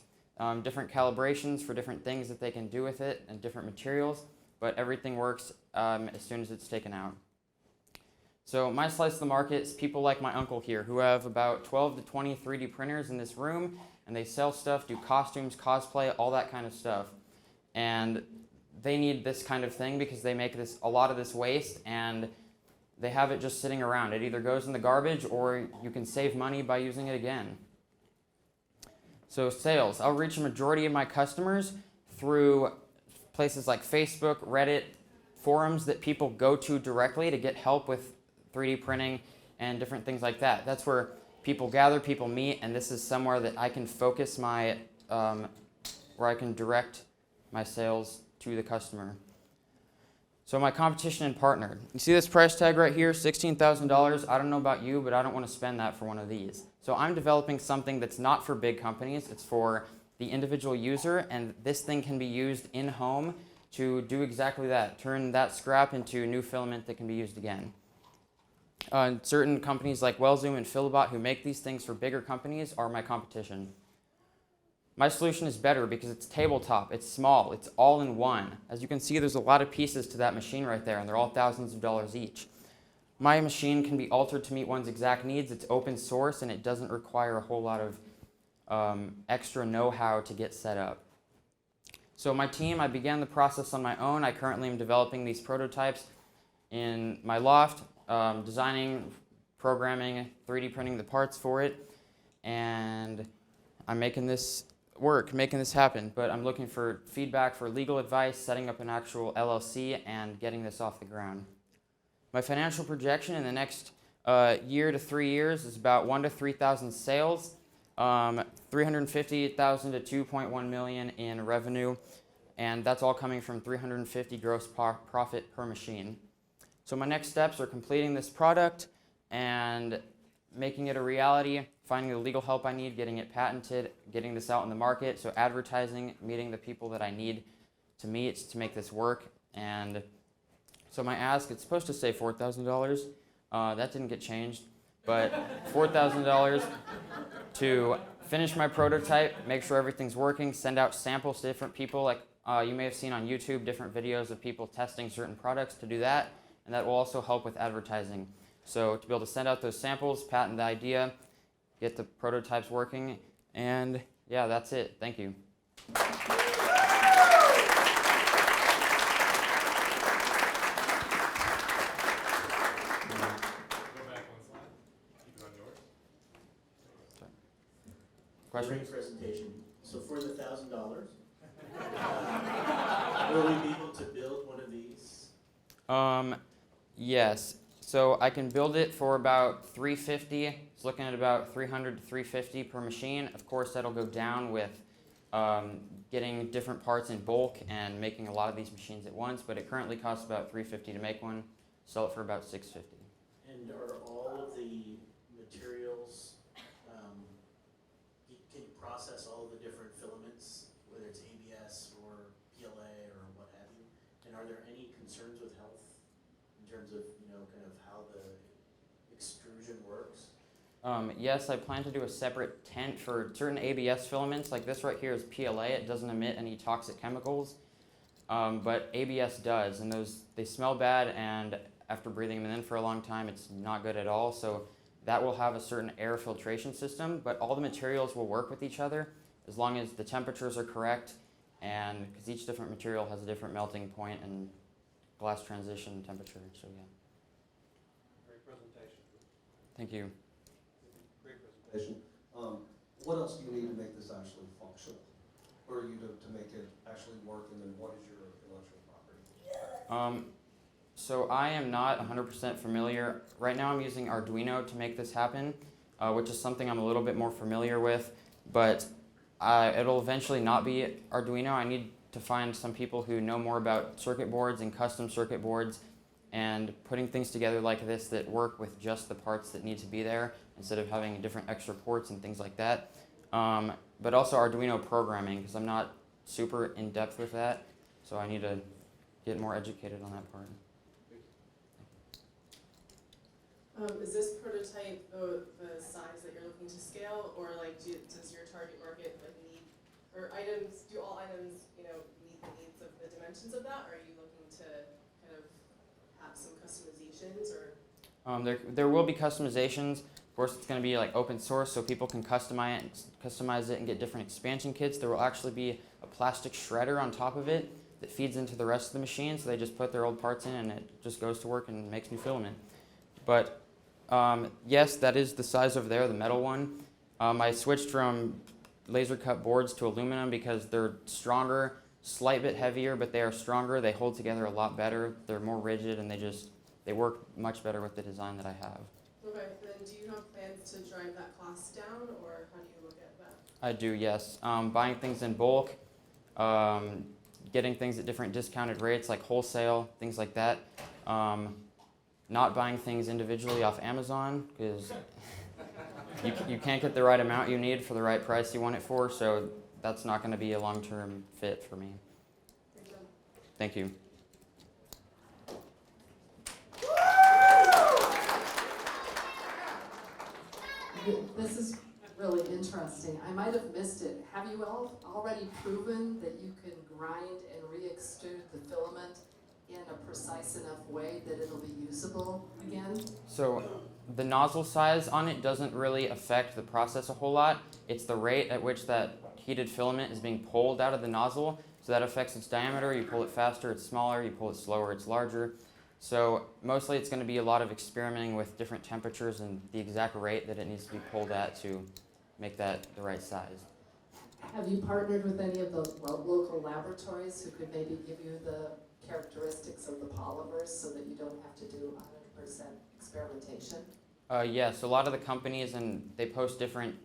Different calibrations for different things that they can do with it and different materials, but everything works as soon as it's taken out. So my slice of the market is people like my uncle here who have about 12 to 20 3D printers in this room, and they sell stuff, do costumes, cosplay, all that kind of stuff. And they need this kind of thing because they make a lot of this waste, and they have it just sitting around. It either goes in the garbage or you can save money by using it again. So sales, I'll reach a majority of my customers through places like Facebook, Reddit, forums that people go to directly to get help with 3D printing and different things like that. That's where people gather, people meet, and this is somewhere that I can focus my, where I can direct my sales to the customer. So my competition and partner. You see this price tag right here, $16,000. I don't know about you, but I don't want to spend that for one of these. So I'm developing something that's not for big companies. It's for the individual user, and this thing can be used in home to do exactly that. Turn that scrap into new filament that can be used again. certain companies like Wellzoom and Philibot who make these things for bigger companies are my competition. My solution is better because it's tabletop, it's small, it's all in one. As you can see, there's a lot of pieces to that machine right there, and they're all thousands of dollars each. My machine can be altered to meet one's exact needs. It's open source, and it doesn't require a whole lot of extra know-how to get set up. So my team, I began the process on my own. I currently am developing these prototypes in my loft, designing, programming, 3D printing the parts for it, and I'm making this work, making this happen. But I'm looking for feedback for legal advice, setting up an actual LLC, and getting this off the ground. My financial projection in the next year to 3 years is about 1,000 to 3,000 sales, 350,000 to 2.1 million in revenue, and that's all coming from 350 gross profit per machine. So my next steps are completing this product and making it a reality, finding the legal help I need, getting it patented, getting this out in the market, so advertising, meeting the people that I need to meet to make this work. And so my ask, it's supposed to say $4,000. That didn't get changed, but $4,000 to finish my prototype, make sure everything's working, send out samples to different people. Like you may have seen on YouTube, different videos of people testing certain products, to do that. And that will also help with advertising. So to be able to send out those samples, patent the idea, get the prototypes working, and yeah, that's it. Thank you. Question? Great presentation. So for the $1,000, will we be able to build one of these? Yes. So I can build it for about $350. It's looking at about $300 to $350 per machine. Of course, that'll go down with getting different parts in bulk and making a lot of these machines at once. But it currently costs about $350 to make one. Sell it for about $650. And are all of the materials, can you process all of the different filaments, whether it's ABS or PLA or what have you? And are there any concerns with health in terms of, kind of how the extrusion works? Yes, I plan to do a separate tent for certain ABS filaments. Like this right here is PLA. It doesn't emit any toxic chemicals, but ABS does, and they smell bad, and after breathing them in for a long time, it's not good at all. So that will have a certain air filtration system, but all the materials will work with each other as long as the temperatures are correct, and because each different material has a different melting point and glass transition temperature. So yeah. Great presentation. Thank you. Great presentation. What else do you need to make this actually functional? Or you to make it actually work, and then what is your intellectual property? So I am not 100% familiar. Right now I'm using Arduino to make this happen, which is something I'm a little bit more familiar with, but it'll eventually not be Arduino. I need to find some people who know more about circuit boards and custom circuit boards and putting things together like this that work with just the parts that need to be there instead of having different extra ports and things like that. But also Arduino programming, because I'm not super in depth with that, so I need to get more educated on that part. Is this prototype the size that you're looking to scale, or does your target market need, or items, do all items meet the needs of the dimensions of that, or are you looking to kind of have some customizations, or? There will be customizations. Of course, it's going to be like open source, so people can customize it and get different expansion kits. There will actually be a plastic shredder on top of it that feeds into the rest of the machine, so they just put their old parts in and it just goes to work and makes new filament. But yes, that is the size over there, the metal one. I switched from laser cut boards to aluminum because they're stronger, slight bit heavier, but they are stronger. They hold together a lot better. They're more rigid, and they work much better with the design that I have. Okay, then do you have plans to drive that cost down, or how do you look at that? I do, yes. Buying things in bulk, getting things at different discounted rates like wholesale, things like that. Not buying things individually off Amazon because you can't get the right amount you need for the right price you want it for, so that's not going to be a long-term fit for me. Thank you. This is really interesting. I might have missed it. Have you all already proven that you can grind and re-extrude the filament in a precise enough way that it'll be usable again? So the nozzle size on it doesn't really affect the process a whole lot. It's the rate at which that heated filament is being pulled out of the nozzle. So that affects its diameter. You pull it faster, it's smaller. You pull it slower, it's larger. So mostly it's going to be a lot of experimenting with different temperatures and the exact rate that it needs to be pulled at to make that the right size. Have you partnered with any of the local laboratories who could maybe give you the characteristics of the polymers so that you don't have to do 100% experimentation? Yes, a lot of the companies, and they post different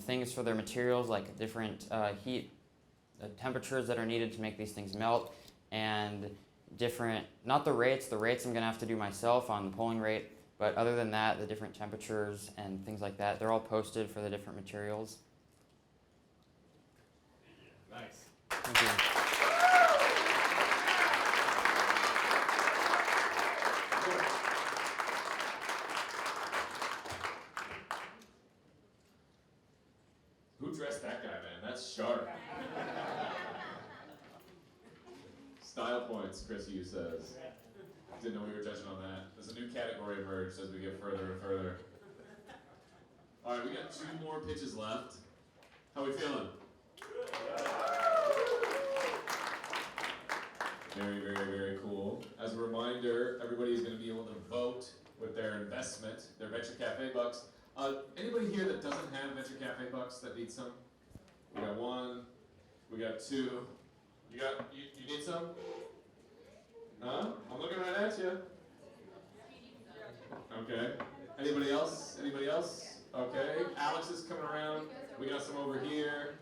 things for their materials, like different heat temperatures that are needed to make these things melt, and different, not the rates I'm going to have to do myself on the pulling rate, but other than that, the different temperatures and things like that, they're all posted for the different materials. Nice. Thank you. Who dressed that guy, man? That's sharp. Style points, Chris Hughes says. Didn't know we were judging on that. There's a new category emerged as we get further and further. All right, we got 2 more pitches left. How we feeling? Very, very, very cool. As a reminder, everybody is going to be able to vote with their investment, their Venture Cafe bucks. Anybody here that doesn't have Venture Cafe bucks that needs some? We got 1. We got 2. You need some? Huh? I'm looking right at you. Okay. Anybody else? Anybody else? Okay. Alex is coming around. We got some over here.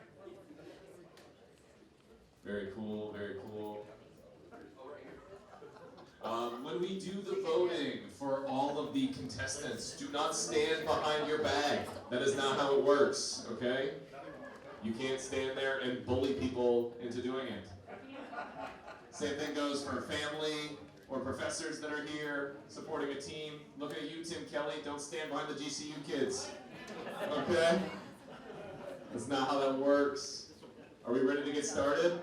Very cool, very cool. When we do the voting for all of the contestants, do not stand behind your bag. That is not how it works, okay? You can't stand there and bully people into doing it. Same thing goes for family or professors that are here supporting a team. Looking at you, Tim Kelly, don't stand behind the GCU kids, okay? That's not how that works. Are we ready to get started?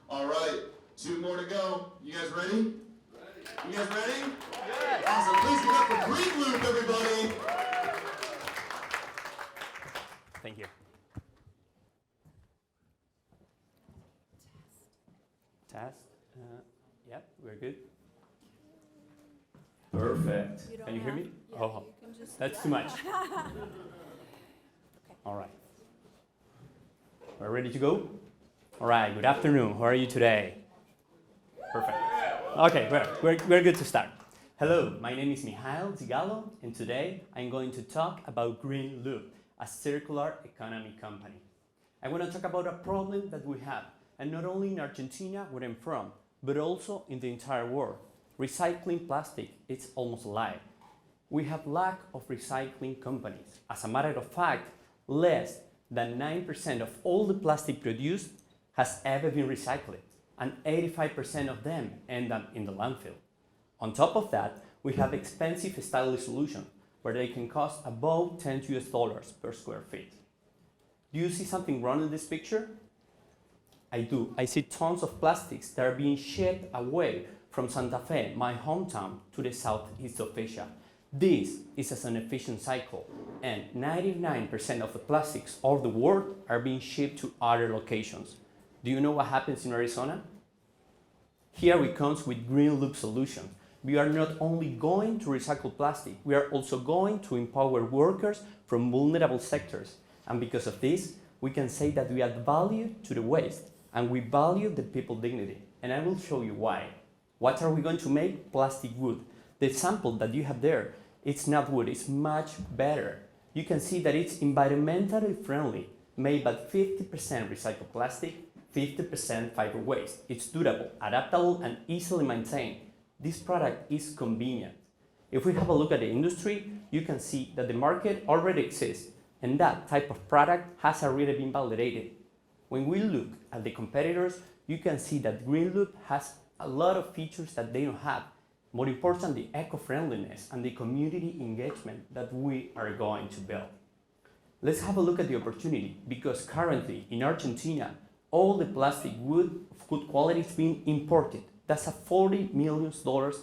All right, 2 more to go. You guys ready? You guys ready? Yes. Awesome. Please give up for Green Loop, everybody. Thank you. Test. Yep, we're good. Perfect. Can you hear me? Yeah, Oh, you can just that's too much. All right. We're ready to go? All right, good afternoon. How are you today? Perfect. Okay, we're good to start. Hello, my name is Mijail Zigallo, and today I'm going to talk about Green Loop, a circular economy company. I want to talk about a problem that we have, and not only in Argentina, where I'm from, but also in the entire world. Recycling plastic is almost alive. We have lack of recycling companies. As a matter of fact, less than 9% of all the plastic produced has ever been recycled, and 85% of them end up in the landfill. On top of that, we have expensive stylish solutions where they can cost above $10 per square feet. Do you see something wrong in this picture? I do. I see tons of plastics that are being shipped away from Santa Fe, my hometown, to the southeast of Asia. This is an efficient cycle, and 99% of the plastics of the world are being shipped to other locations. Do you know what happens in Arizona? Here we come with Green Loop solutions. We are not only going to recycle plastic, we are also going to empower workers from vulnerable sectors. And because of this, we can say that we add value to the waste, and we value the people's dignity. And I will show you why. What are we going to make? Plastic wood. The sample that you have there, it's not wood, it's much better. You can see that it's environmentally friendly, made by 50% recycled plastic, 50% fiber waste. It's durable, adaptable, and easily maintained. This product is convenient. If we have a look at the industry, you can see that the market already exists, and that type of product has already been validated. When we look at the competitors, you can see that Green Loop has a lot of features that they don't have. More important, the eco-friendliness and the community engagement that we are going to build. Let's have a look at the opportunity, because currently in Argentina, all the plastic wood of good quality is being imported. That's a $40 million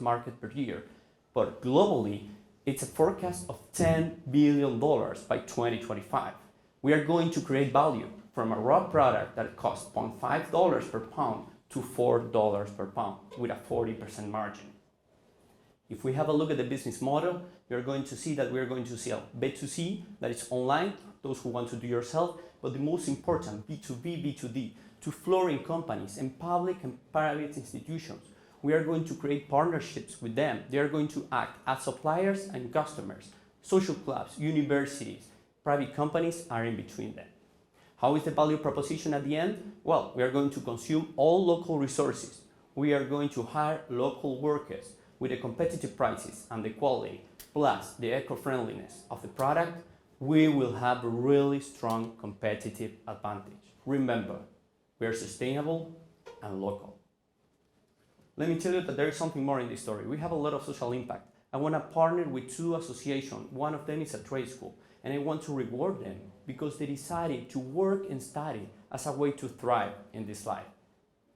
market per year. But globally, it's a forecast of $10 billion by 2025. We are going to create value from a raw product that costs $0.5 per pound to $4 per pound with a 40% margin. If we have a look at the business model, you're going to see that we're going to sell B2C, that is online, those who want to do yourself, but the most important, B2B, B2D, to flooring companies and public and private institutions. We are going to create partnerships with them. They are going to act as suppliers and customers. Social clubs, universities, private companies are in between them. How is the value proposition at the end? Well, we are going to consume all local resources. We are going to hire local workers with the competitive prices and the quality, plus the eco-friendliness of the product. We will have a really strong competitive advantage. Remember, we are sustainable and local. Let me tell you that there is something more in this story. We have a lot of social impact. I want to partner with 2 associations. One of them is a trade school, and I want to reward them because they decided to work and study as a way to thrive in this life.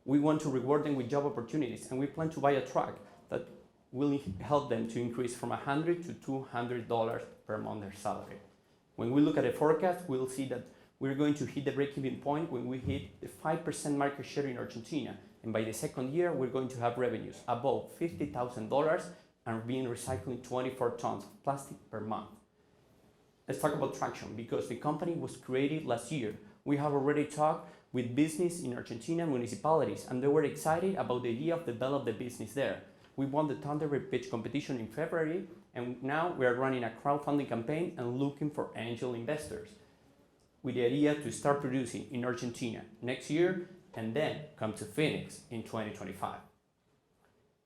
We want to reward them with job opportunities, and we plan to buy a truck that will help them to increase from $100 to $200 per month their salary. When we look at the forecast, we'll see that we're going to hit the break-even point when we hit the 5% market share in Argentina. And by the second year, we're going to have revenues above $50,000 and being recycling 24 tons of plastic per month. Let's talk about traction, because the company was created last year. We have already talked with business in Argentina municipalities, and they were excited about the idea of develop the business there. We won the Thunderbird pitch competition in February, and now we are running a crowdfunding campaign and looking for angel investors with the idea to start producing in Argentina next year and then come to Phoenix in 2025.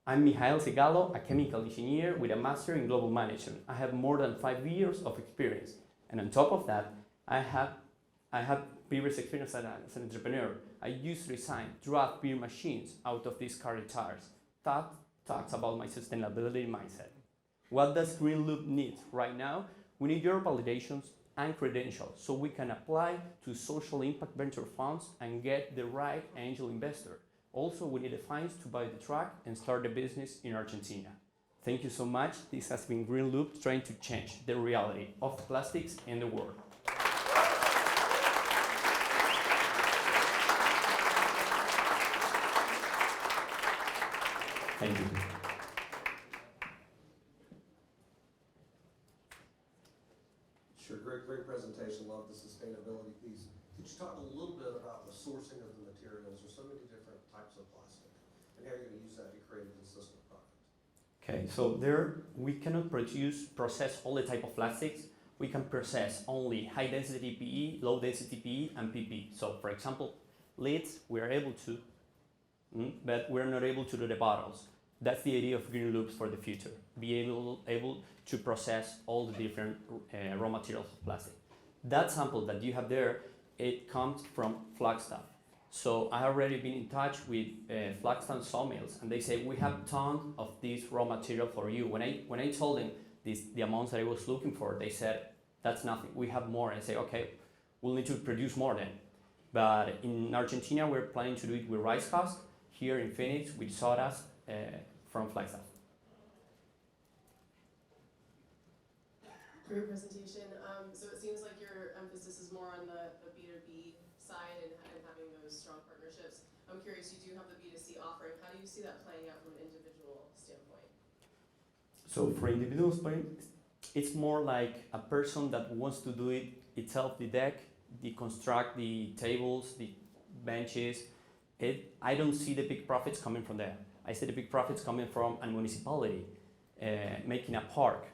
I'm Mijael Segalo, a chemical engineer with a master in global management. I have more than 5 years of experience, and on top of that, I have previous experience as an entrepreneur. I used to design draft beer machines out of these car tires. That talks about my sustainability mindset. What does Green Loop need right now? We need your validations and credentials so we can apply to social impact venture funds and get the right angel investor. Also, we need the funds to buy the truck and start the business in Argentina. Thank you so much. This has been Green Loop, trying to change the reality of plastics in the world. Thank you. Sure, great presentation. Love the sustainability piece. Could you talk a little bit about the sourcing of the materials? There's so many different types of plastic, and how you're going to use that to create a consistent product. Okay, so we cannot process all the type of plastics. We can process only high density PE, low density PE, and PP. So for example, lids, we are able to, but we're not able to do the bottles. That's the idea of Green Loops for the future. Be able to process all the different raw materials of plastic. That sample that you have there, it comes from Flagstaff. So I already been in touch with Flagstaff sawmills, and they say we have tons of this raw material for you. When I told them the amounts that I was looking for, they said that's nothing. We have more. And I say okay, we'll need to produce more then. But in Argentina, we're planning to do it with rice husk. Here in Phoenix, with sawdust from Flagstaff. Great presentation. So it seems like your emphasis is more on the B2B side and having those strong partnerships. I'm curious, you do have the B2C offering. How do you see that playing out from an individual standpoint? So for individuals, it's more like a person that wants to do it itself, the deck, deconstruct the tables, the benches. I don't see the big profits coming from there. I see the big profits coming from a municipality, making a park,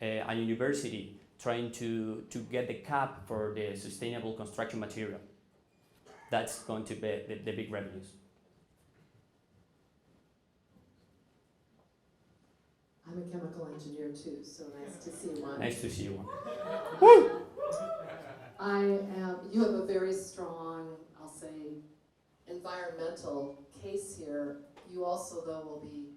a university, trying to get the cap for the sustainable construction material. That's going to be the big revenues. I'm a chemical engineer too, so nice to see one. Nice to see you. Woo! You have a very strong, I'll say, environmental case here. You also, though, will be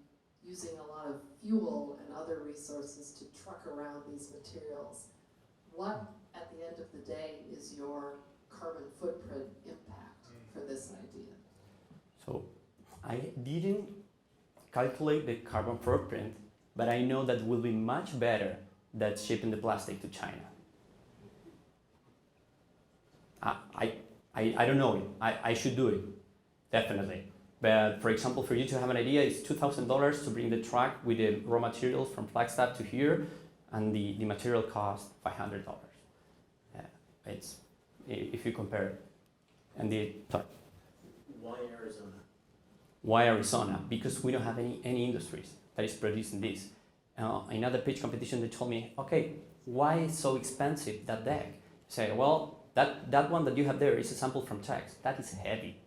using a lot of fuel and other resources to truck around these materials. what, at the end of the day, is your carbon footprint impact for this idea? So I didn't calculate the carbon footprint, but I know that will be much better than shipping the plastic to China. I don't know it. I should do it, definitely. But for example, for you to have an idea, it's $2,000 to bring the truck with the raw materials from Flagstaff to here, and the material cost $500. It's, if you compare it. And sorry. Why Arizona? Why Arizona? Because we don't have any industries that is producing this. In other pitch competition, they told me, okay, why is so expensive that deck? I say, well, that one that you have there is a sample from Texas. That is heavy.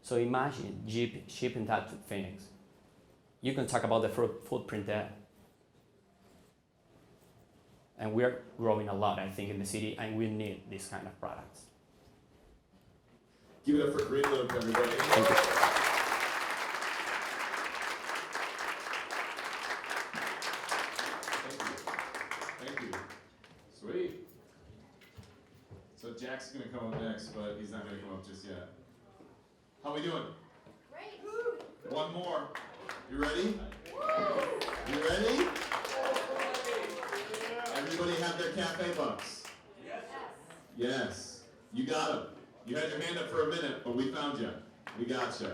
So imagine Jeep shipping that to Phoenix. You can talk about the footprint there. And we're growing a lot, I think, in the city, and we need these kind of products. Give it up for Green Loop, everybody. Thank you. Thank you. Sweet. So Jack's gonna come up next, but he's not gonna come up just yet. How we doing? Great. One more. You ready? You ready? Everybody have their cafe bucks? Yes. Yes. You got them. You had your hand up for a minute, but we found you. We got you.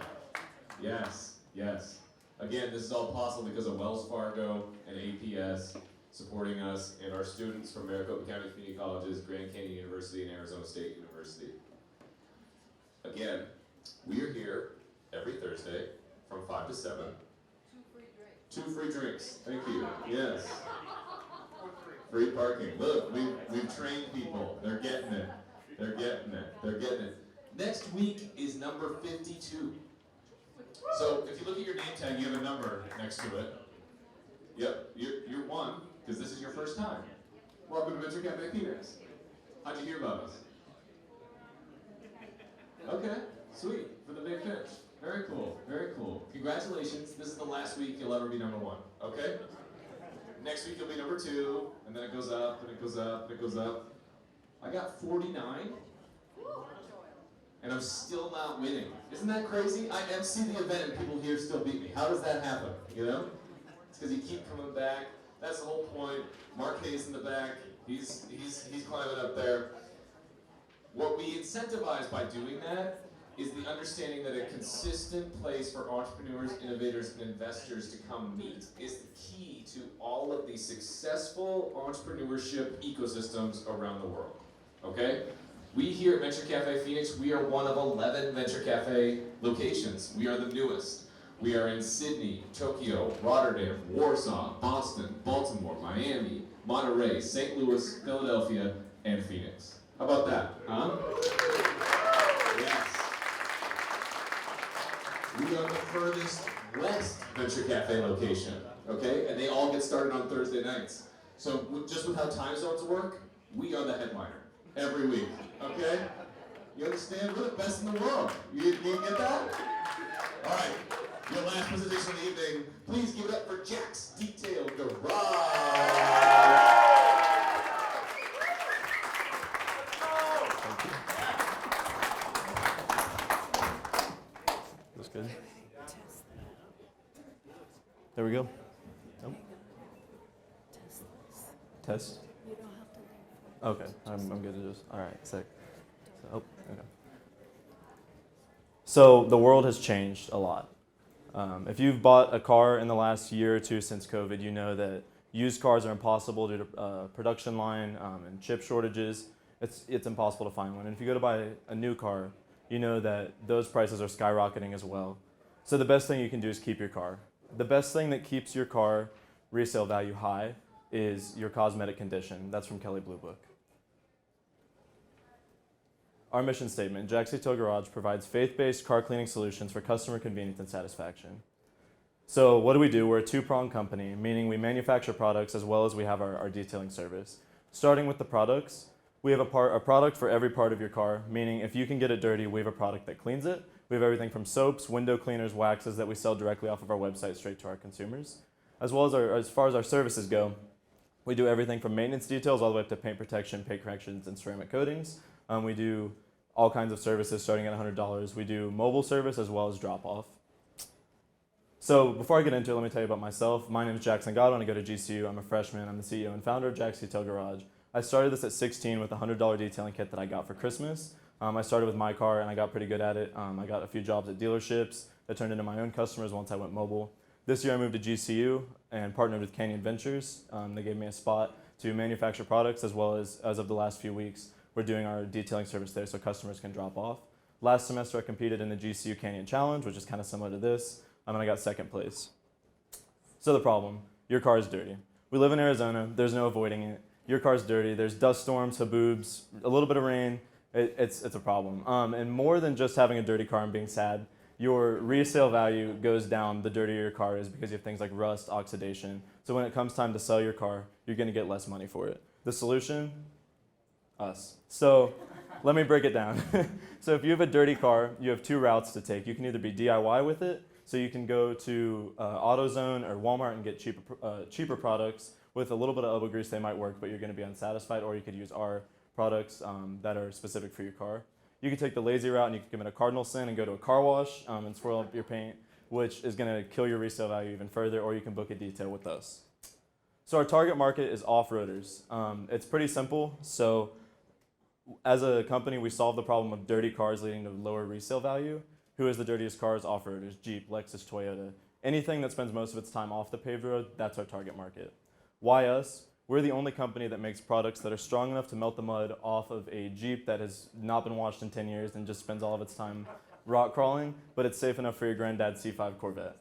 Yes. Yes. Again, this is all possible because of Wells Fargo and APS supporting us and our students from Maricopa County Community Colleges, Grand Canyon University, and Arizona State University. Again, we are here every Thursday from 5 to 7. 2 free drinks. Thank you. Yes. Free parking. Look, we've trained people. They're getting it. They're getting it. They're getting it. Next week is number 52. So if you look at your name tag, you have a number next to it. Yep, you're one, because this is your first time. Welcome to Venture Cafe Phoenix. How'd you hear about us? Okay, sweet, for the big finish. Very cool, very cool. Congratulations, this is the last week you'll ever be number 1, okay? Next week you'll be number 2, and then it goes up, and it goes up, and it goes up. I got 49, and I'm still not winning. Isn't that crazy? I MC the event and people here still beat me. How does that happen, you know? It's because you keep coming back. That's the whole point. Mark Hayes in the back, he's climbing up there. What we incentivize by doing that is the understanding that a consistent place for entrepreneurs, innovators, and investors to come meet is the key to all of the successful entrepreneurship ecosystems around the world, okay? We here at Venture Cafe Phoenix, we are one of 11 Venture Cafe locations. We are the newest. We are in Sydney, Tokyo, Rotterdam, Warsaw, Boston, Baltimore, Miami, Monterey, St. Louis, Philadelphia, and Phoenix. How about that, huh? Yes. We are the furthest west Venture Cafe location, okay? And they all get started on Thursday nights. So just with how time zones work, we are the headliner every week, okay? You understand? We're the best in the world. You get that? All right, your last presentation of the evening, please give it up for Jack's Detail Garage. That's good. There we go. Nope. Test. Okay, I'm good to just, all right, sick. So, okay. So the world has changed a lot. If you've bought a car in the last year or two since COVID, you know that used cars are impossible due to production line and chip shortages. It's impossible to find one. And if you go to buy a new car, you know that those prices are skyrocketing as well. So the best thing you can do is keep your car. The best thing that keeps your car resale value high is your cosmetic condition. That's from Kelley Blue Book. Our mission statement, Jack's Detail Garage provides faith-based car cleaning solutions for customer convenience and satisfaction. So what do? We're a two-pronged company, meaning we manufacture products as well as we have our detailing service. Starting with the products, we have a product for every part of your car, meaning if you can get it dirty, we have a product that cleans it. We have everything from soaps, window cleaners, waxes that we sell directly off of our website straight to our consumers. As well as as far as our services go, We do everything from maintenance details all the way up to paint protection, paint corrections, and ceramic coatings. We do all kinds of services starting at $100. We do mobile service as well as drop-off. So before I get into it, let me tell you about myself. My name is Jackson Godwin. I go to GCU. I'm a freshman. I'm the CEO and founder of Jack's Detail Garage. I started this at 16 with a $100 detailing kit that I got for Christmas. I started with my car and I got pretty good at it. I got a few jobs at dealerships that turned into my own customers once I went mobile. This year I moved to GCU and partnered with Canyon Ventures. They gave me a spot to manufacture products as well as of the last few weeks, we're doing our detailing service there so customers can drop off. Last semester I competed in the GCU Canyon Challenge, which is kind of similar to this, and I got second place. So the problem, your car is dirty. We live in Arizona, there's no avoiding it. Your car's dirty, there's dust storms, haboobs, a little bit of rain, it's a problem. And more than just having a dirty car and being sad, your resale value goes down the dirtier your car is because you have things like rust, oxidation. So when it comes time to sell your car, you're gonna get less money for it. The solution? Us. So let me break it down. So if you have a dirty car, you have two routes to take. You can either be DIY with it, so you can go to AutoZone or Walmart and get cheaper products with a little bit of elbow grease. They might work, but you're gonna be unsatisfied, or you could use our products that are specific for your car. You can take the lazy route and you can commit a cardinal sin and go to a car wash and swirl up your paint, which is going to kill your resale value even further, or you can book a detail with us. So our target market is off-roaders. It's pretty simple. So as a company, we solve the problem of dirty cars leading to lower resale value. Who has the dirtiest cars? Off-roaders, Jeep, Lexus, Toyota. Anything that spends most of its time off the paved road, that's our target market. Why us? We're the only company that makes products that are strong enough to melt the mud off of a Jeep that has not been washed in 10 years and just spends all of its time rock crawling, but it's safe enough for your granddad's C5 Corvette.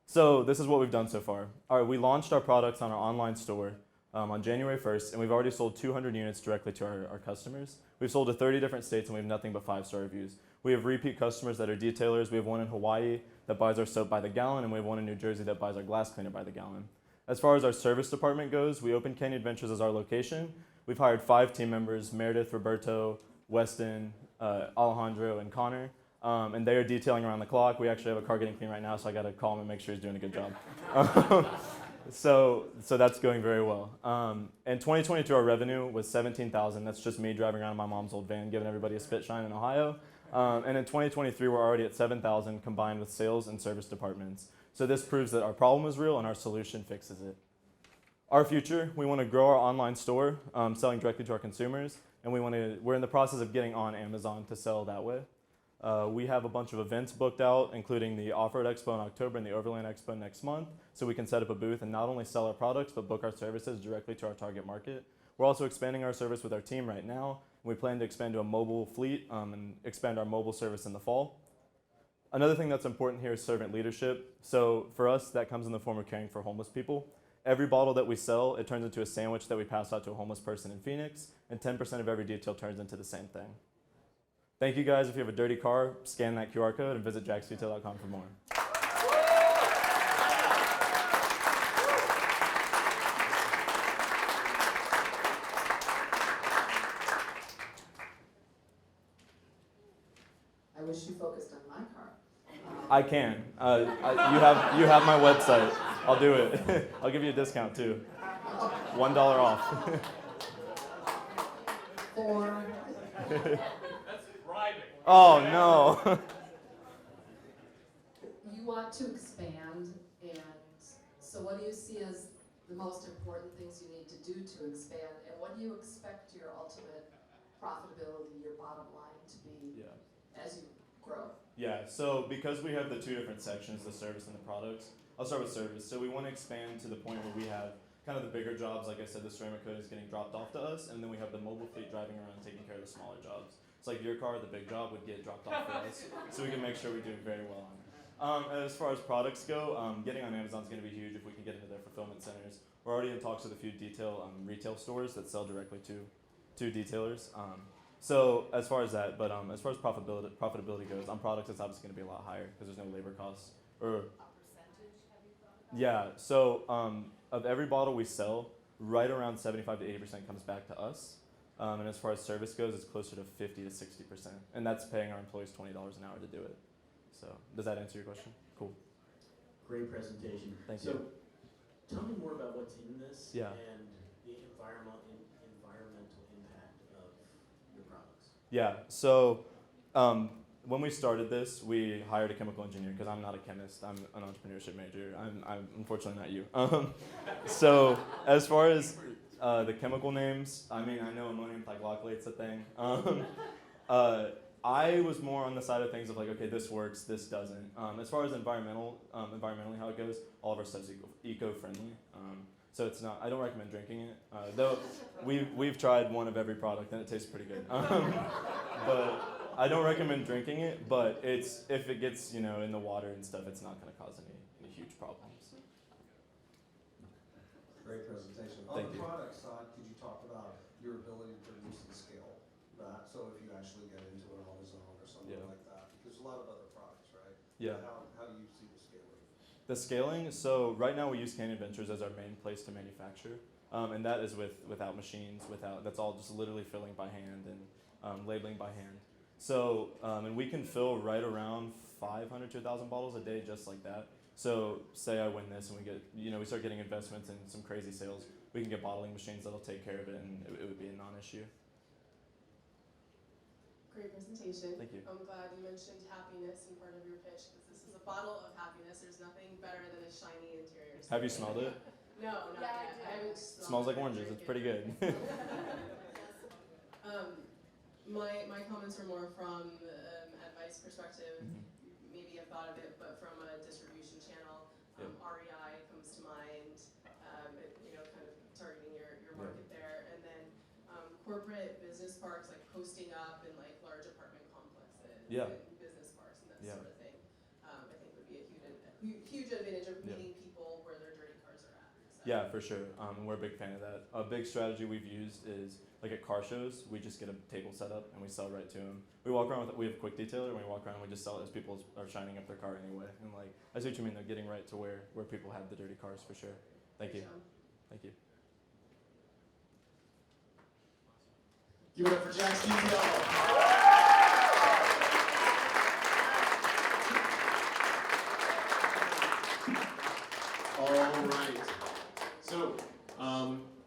So this is what we've done so far. We launched our products on our online store on January 1st, and we've already sold 200 units directly to our customers. We've sold to 30 different states, and we have nothing but 5-star reviews. We have repeat customers that are detailers. We have one in Hawaii that buys our soap by the gallon, and we have one in New Jersey that buys our glass cleaner by the gallon. As far as our service department goes, we opened Canyon Ventures as our location. We've hired 5 team members, Meredith, Roberto, Weston, Alejandro, and Connor. And they are detailing around the clock. We actually have a car getting clean right now, so I gotta call him and make sure he's doing a good job. So that's going very well. In 2022, our revenue was $17,000. That's just me driving around in my mom's old van, giving everybody a spit shine in Ohio. And in 2023, we're already at $7,000 combined with sales and service departments. So this proves that our problem is real and our solution fixes it. Our future, we want to grow our online store, selling directly to our consumers, and we're in the process of getting on Amazon to sell that way. We have a bunch of events booked out, including the Off-Road Expo in October and the Overland Expo next month, so we can set up a booth and not only sell our products, but book our services directly to our target market. We're also expanding our service with our team right now. We plan to expand to a mobile fleet and expand our mobile service in the fall. Another thing that's important here is servant leadership. So for us, that comes in the form of caring for homeless people. Every bottle that we sell, it turns into a sandwich that we pass out to a homeless person in Phoenix, and 10% of every detail turns into the same thing. Thank you guys. If you have a dirty car, scan that QR code and visit jacksdetail.com for more. I wish you focused on my car. I can. You have my website. I'll do it. I'll give you a discount too. $1 off. Oh no. You want to expand, and so what do you see as the most important things you need to do to expand, and what do you expect your ultimate profitability, your bottom line to be as you grow? Yeah, so because we have the 2 different sections, the service and the products, I'll start with service. So we want to expand to the point where we have kind of the bigger jobs. Like I said, the ceramic coating is getting dropped off to us, and then we have the mobile fleet driving around taking care of the smaller jobs. It's like your car, the big job, would get dropped off for us, so we can make sure we do very well on it. As far as products go, getting on Amazon is going to be huge if we can get into their fulfillment centers. We're already in talks with a few retail stores that sell directly to detailers. So as far as that, but as far as profitability goes, on products it's obviously going to be a lot higher because there's no labor costs. Yeah, so of every bottle we sell, right around 75 to 80% comes back to us. And as far as service goes, it's closer to 50 to 60%. And that's paying our employees $20 an hour to do it. So does that answer your question? Cool. Great presentation. Thank so, you. Tell me more about what's in this Yeah. and the environmental impact of your products. Yeah, so when we started this, we hired a chemical engineer because I'm not a chemist. I'm an entrepreneurship major. I'm unfortunately not you. So as far as the chemical names, I mean, I know ammonium perglycolate's a thing. I was more on the side of things of like, okay, this works, this doesn't. As far as environmentally how it goes, all of our stuff's eco-friendly. So it's not. I don't recommend drinking it. Though we've tried one of every product and it tastes pretty good. But I don't recommend drinking it. But if it gets in the water and stuff, it's not going to cause any huge problems. Great presentation. Thank On the you. product side, could you talk about your ability to produce and scale that? So if you actually get into an AutoZone or something Yeah. like that, because a lot of other products, right? Yeah. How do you see the scaling? The scaling, so right now we use Canyon Ventures as our main place to manufacture, and that is without machines, that's all just literally filling by hand and labeling by hand. So, and we can fill right around 500 to 1,000 bottles a day just like that. So say I win this and we start getting investments and some crazy sales, we can get bottling machines that'll take care of it and it would be a non-issue. Great presentation. Thank you. I'm glad you mentioned happiness in part of your pitch because this is a bottle of happiness. There's nothing better than a shiny interior. Have you smelled it? No, not yet. I haven't smelled Smells like it. oranges, it's pretty good. My comments were more from advice perspective. Maybe I've thought of it, but from a distribution channel, REI comes to mind. Kind of targeting your market there, and then corporate business parks like posting up in like large apartment complexes and business parks and that sort of thing. I think would be a huge advantage of meeting people where their dirty cars are at. So. Yeah, for sure. We're a big fan of that. A big strategy we've used is like at car shows, we just get a table set up and we sell right to them. We walk around we have a quick detailer and we walk around and we just sell it as people are shining up their car anyway. And like, I see what you mean, they're getting right to where people have the dirty cars for sure. Thank you. Thank you. Give it up for Jack's Detail. All right. So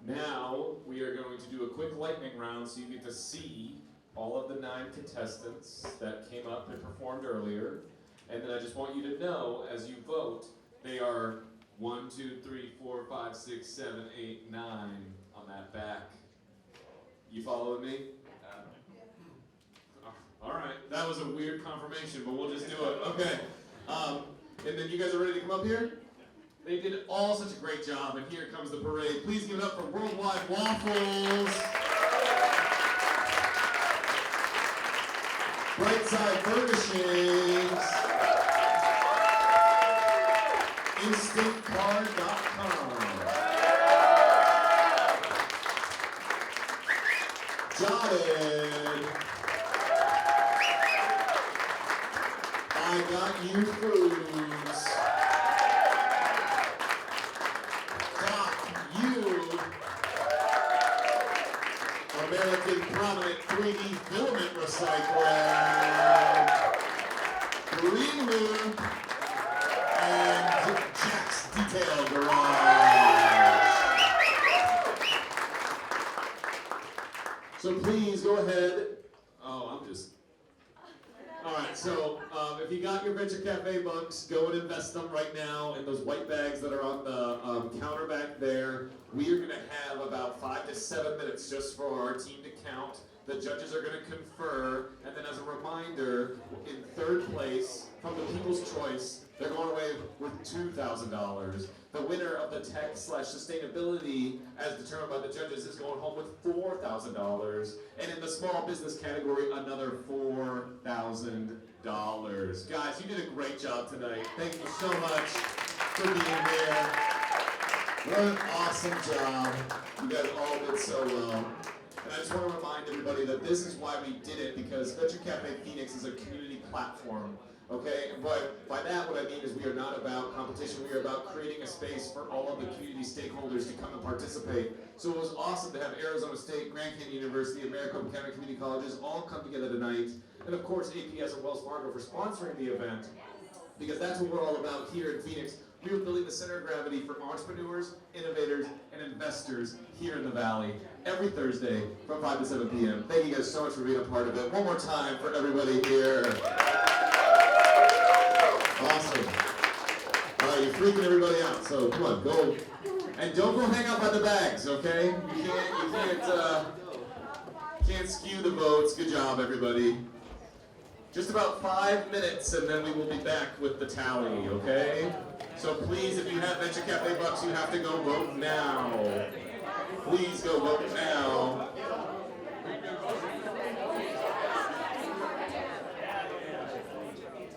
now we are going to do a quick lightning round so you get to see all of the 9 contestants that came up and performed earlier. And then I just want you to know as you vote, they are 1, 2, 3, 4, 5, 6, 7, 8, 9 on that back. You following me? All right, that was a weird confirmation, but we'll just do it. Okay. And then you guys are ready to come up here? They did all such a great job, and here comes the parade. Please give it up for Worldwide Waffles. Brightside Furnishings. InstantCard.com. Jotted. I Got You Foods. American Prominent 3D Filament Recycling, Green Moon, and Jack's Detail Garage. So please go ahead. All right, so if you got your Venture Cafe mugs, go and invest them right now in those white bags that are on the counter back there. We are going to have about 5 to 7 minutes just for our team to count. The judges are going to confer, and then as a reminder, in third place, from the People's Choice, they're going away with $2,000. The winner of the tech/sustainability, as determined by the judges, is going home with $4,000. And in the small business category, another $4,000. Guys, you did a great job tonight. Thank you so much for being here. What an awesome job. You guys all did so well. And I just want to remind everybody that this is why we did it, because Venture Cafe Phoenix is a community platform. Okay, but by that what I mean is we are not about competition, we are about creating a space for all of the community stakeholders to come and participate. So it was awesome to have Arizona State, Grand Canyon University, Maricopa County Community Colleges all come together tonight. And of course APS and Wells Fargo for sponsoring the event, because that's what we're all about here in Phoenix. We are building the center of gravity for entrepreneurs, innovators, and investors here in the Valley every Thursday from 5 to 7 p.m. Thank you guys so much for being a part of it. One more time for everybody here. Awesome. All right, you're freaking everybody out, so come on, go. And don't go hang out by the bags, okay? You can't skew the votes. Good job, everybody. Just about 5 minutes, and then we will be back with the tally, okay? So please, if you have Venture Cafe bucks, you have to go vote now. Please go vote now.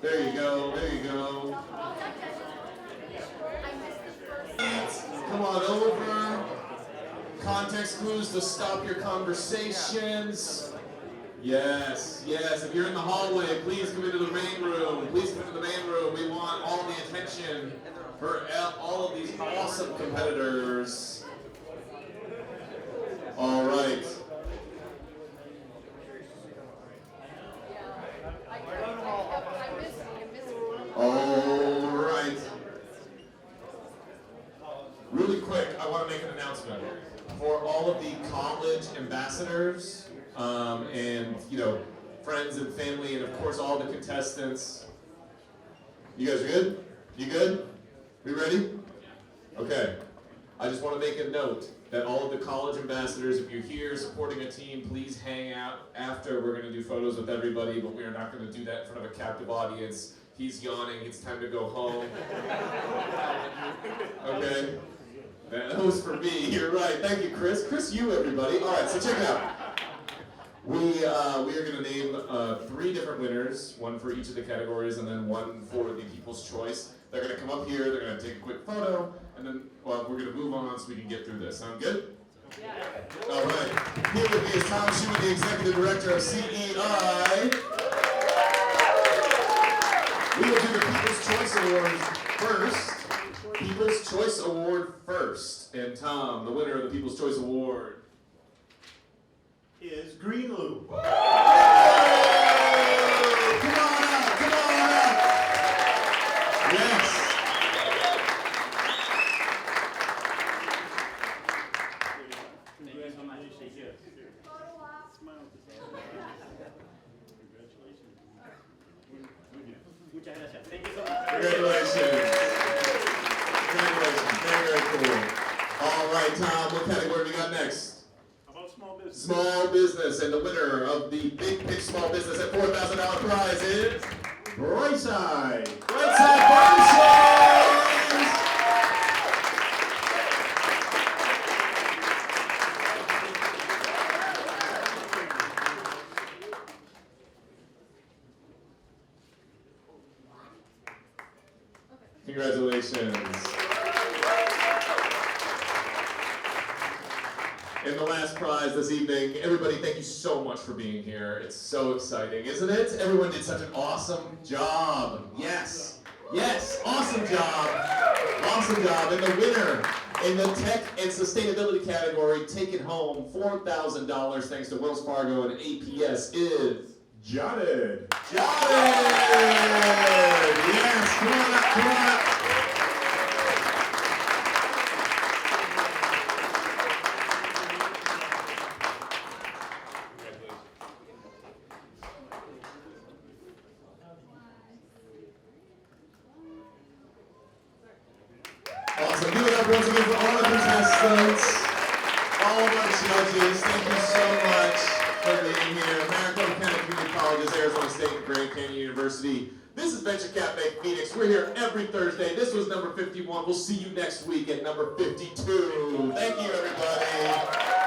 There you go, there you go. Come on over. Context clues to stop your conversations. Yes, yes. If you're in the hallway, please come into the main room. Please come into the main room. We want all the attention for all of these awesome competitors. All right. All right. Really quick, I want to make an announcement for all of the college ambassadors. And, you know, friends and family, and of course all the contestants. You guys good? You good? We ready? Okay. I just want to make a note that all of the college ambassadors, if you're here supporting a team, please hang out after. We're going to do photos with everybody, but we are not going to do that in front of a captive audience. He's yawning. It's time to go home. Okay. That was for me. You're right. Thank you, Chris. Chris, you, everybody. All right, so check it out. We are going to name 3 different winners, one for each of the categories, and then one for the People's Choice. They're going to come up here, they're going to take a quick photo, and then we're going to move on so we can get through this. Sound good? Yeah. All right. Here with me is Tom Schuman, the Executive Director of CEI. We will do the People's Choice Awards first. People's Choice Award first. And Tom, the winner of the People's Choice Award is Green Loop. Come on up, come on up. Yes. Thank you so much. Thank you. Muchas gracias. Thank you so much. Congratulations. Congratulations. Very, very cool. All right, Tom, what category we got next? Small business, and the winner of the Big Pitch Small Business at $4,000 prize is Brightside. Brightside Furnishings! Congratulations. And the last prize this evening, everybody, thank you so much for being here. It's so exciting, isn't it? Everyone did such an awesome job. Yes, yes, awesome job. Awesome job. And the winner in the tech and sustainability category, taking home $4,000 thanks to Wells Fargo and APS is Jotted. Jotted! Yes, come on up, come on up. Awesome. Give it up once again for all the contestants, all of our judges. Thank you so much for being here. Maricopa County Community Colleges, Arizona State, and Grand Canyon University. This is Venture Cafe Phoenix. We're here every Thursday. This was number 51. We'll see you next week at number 52. Thank you, everybody.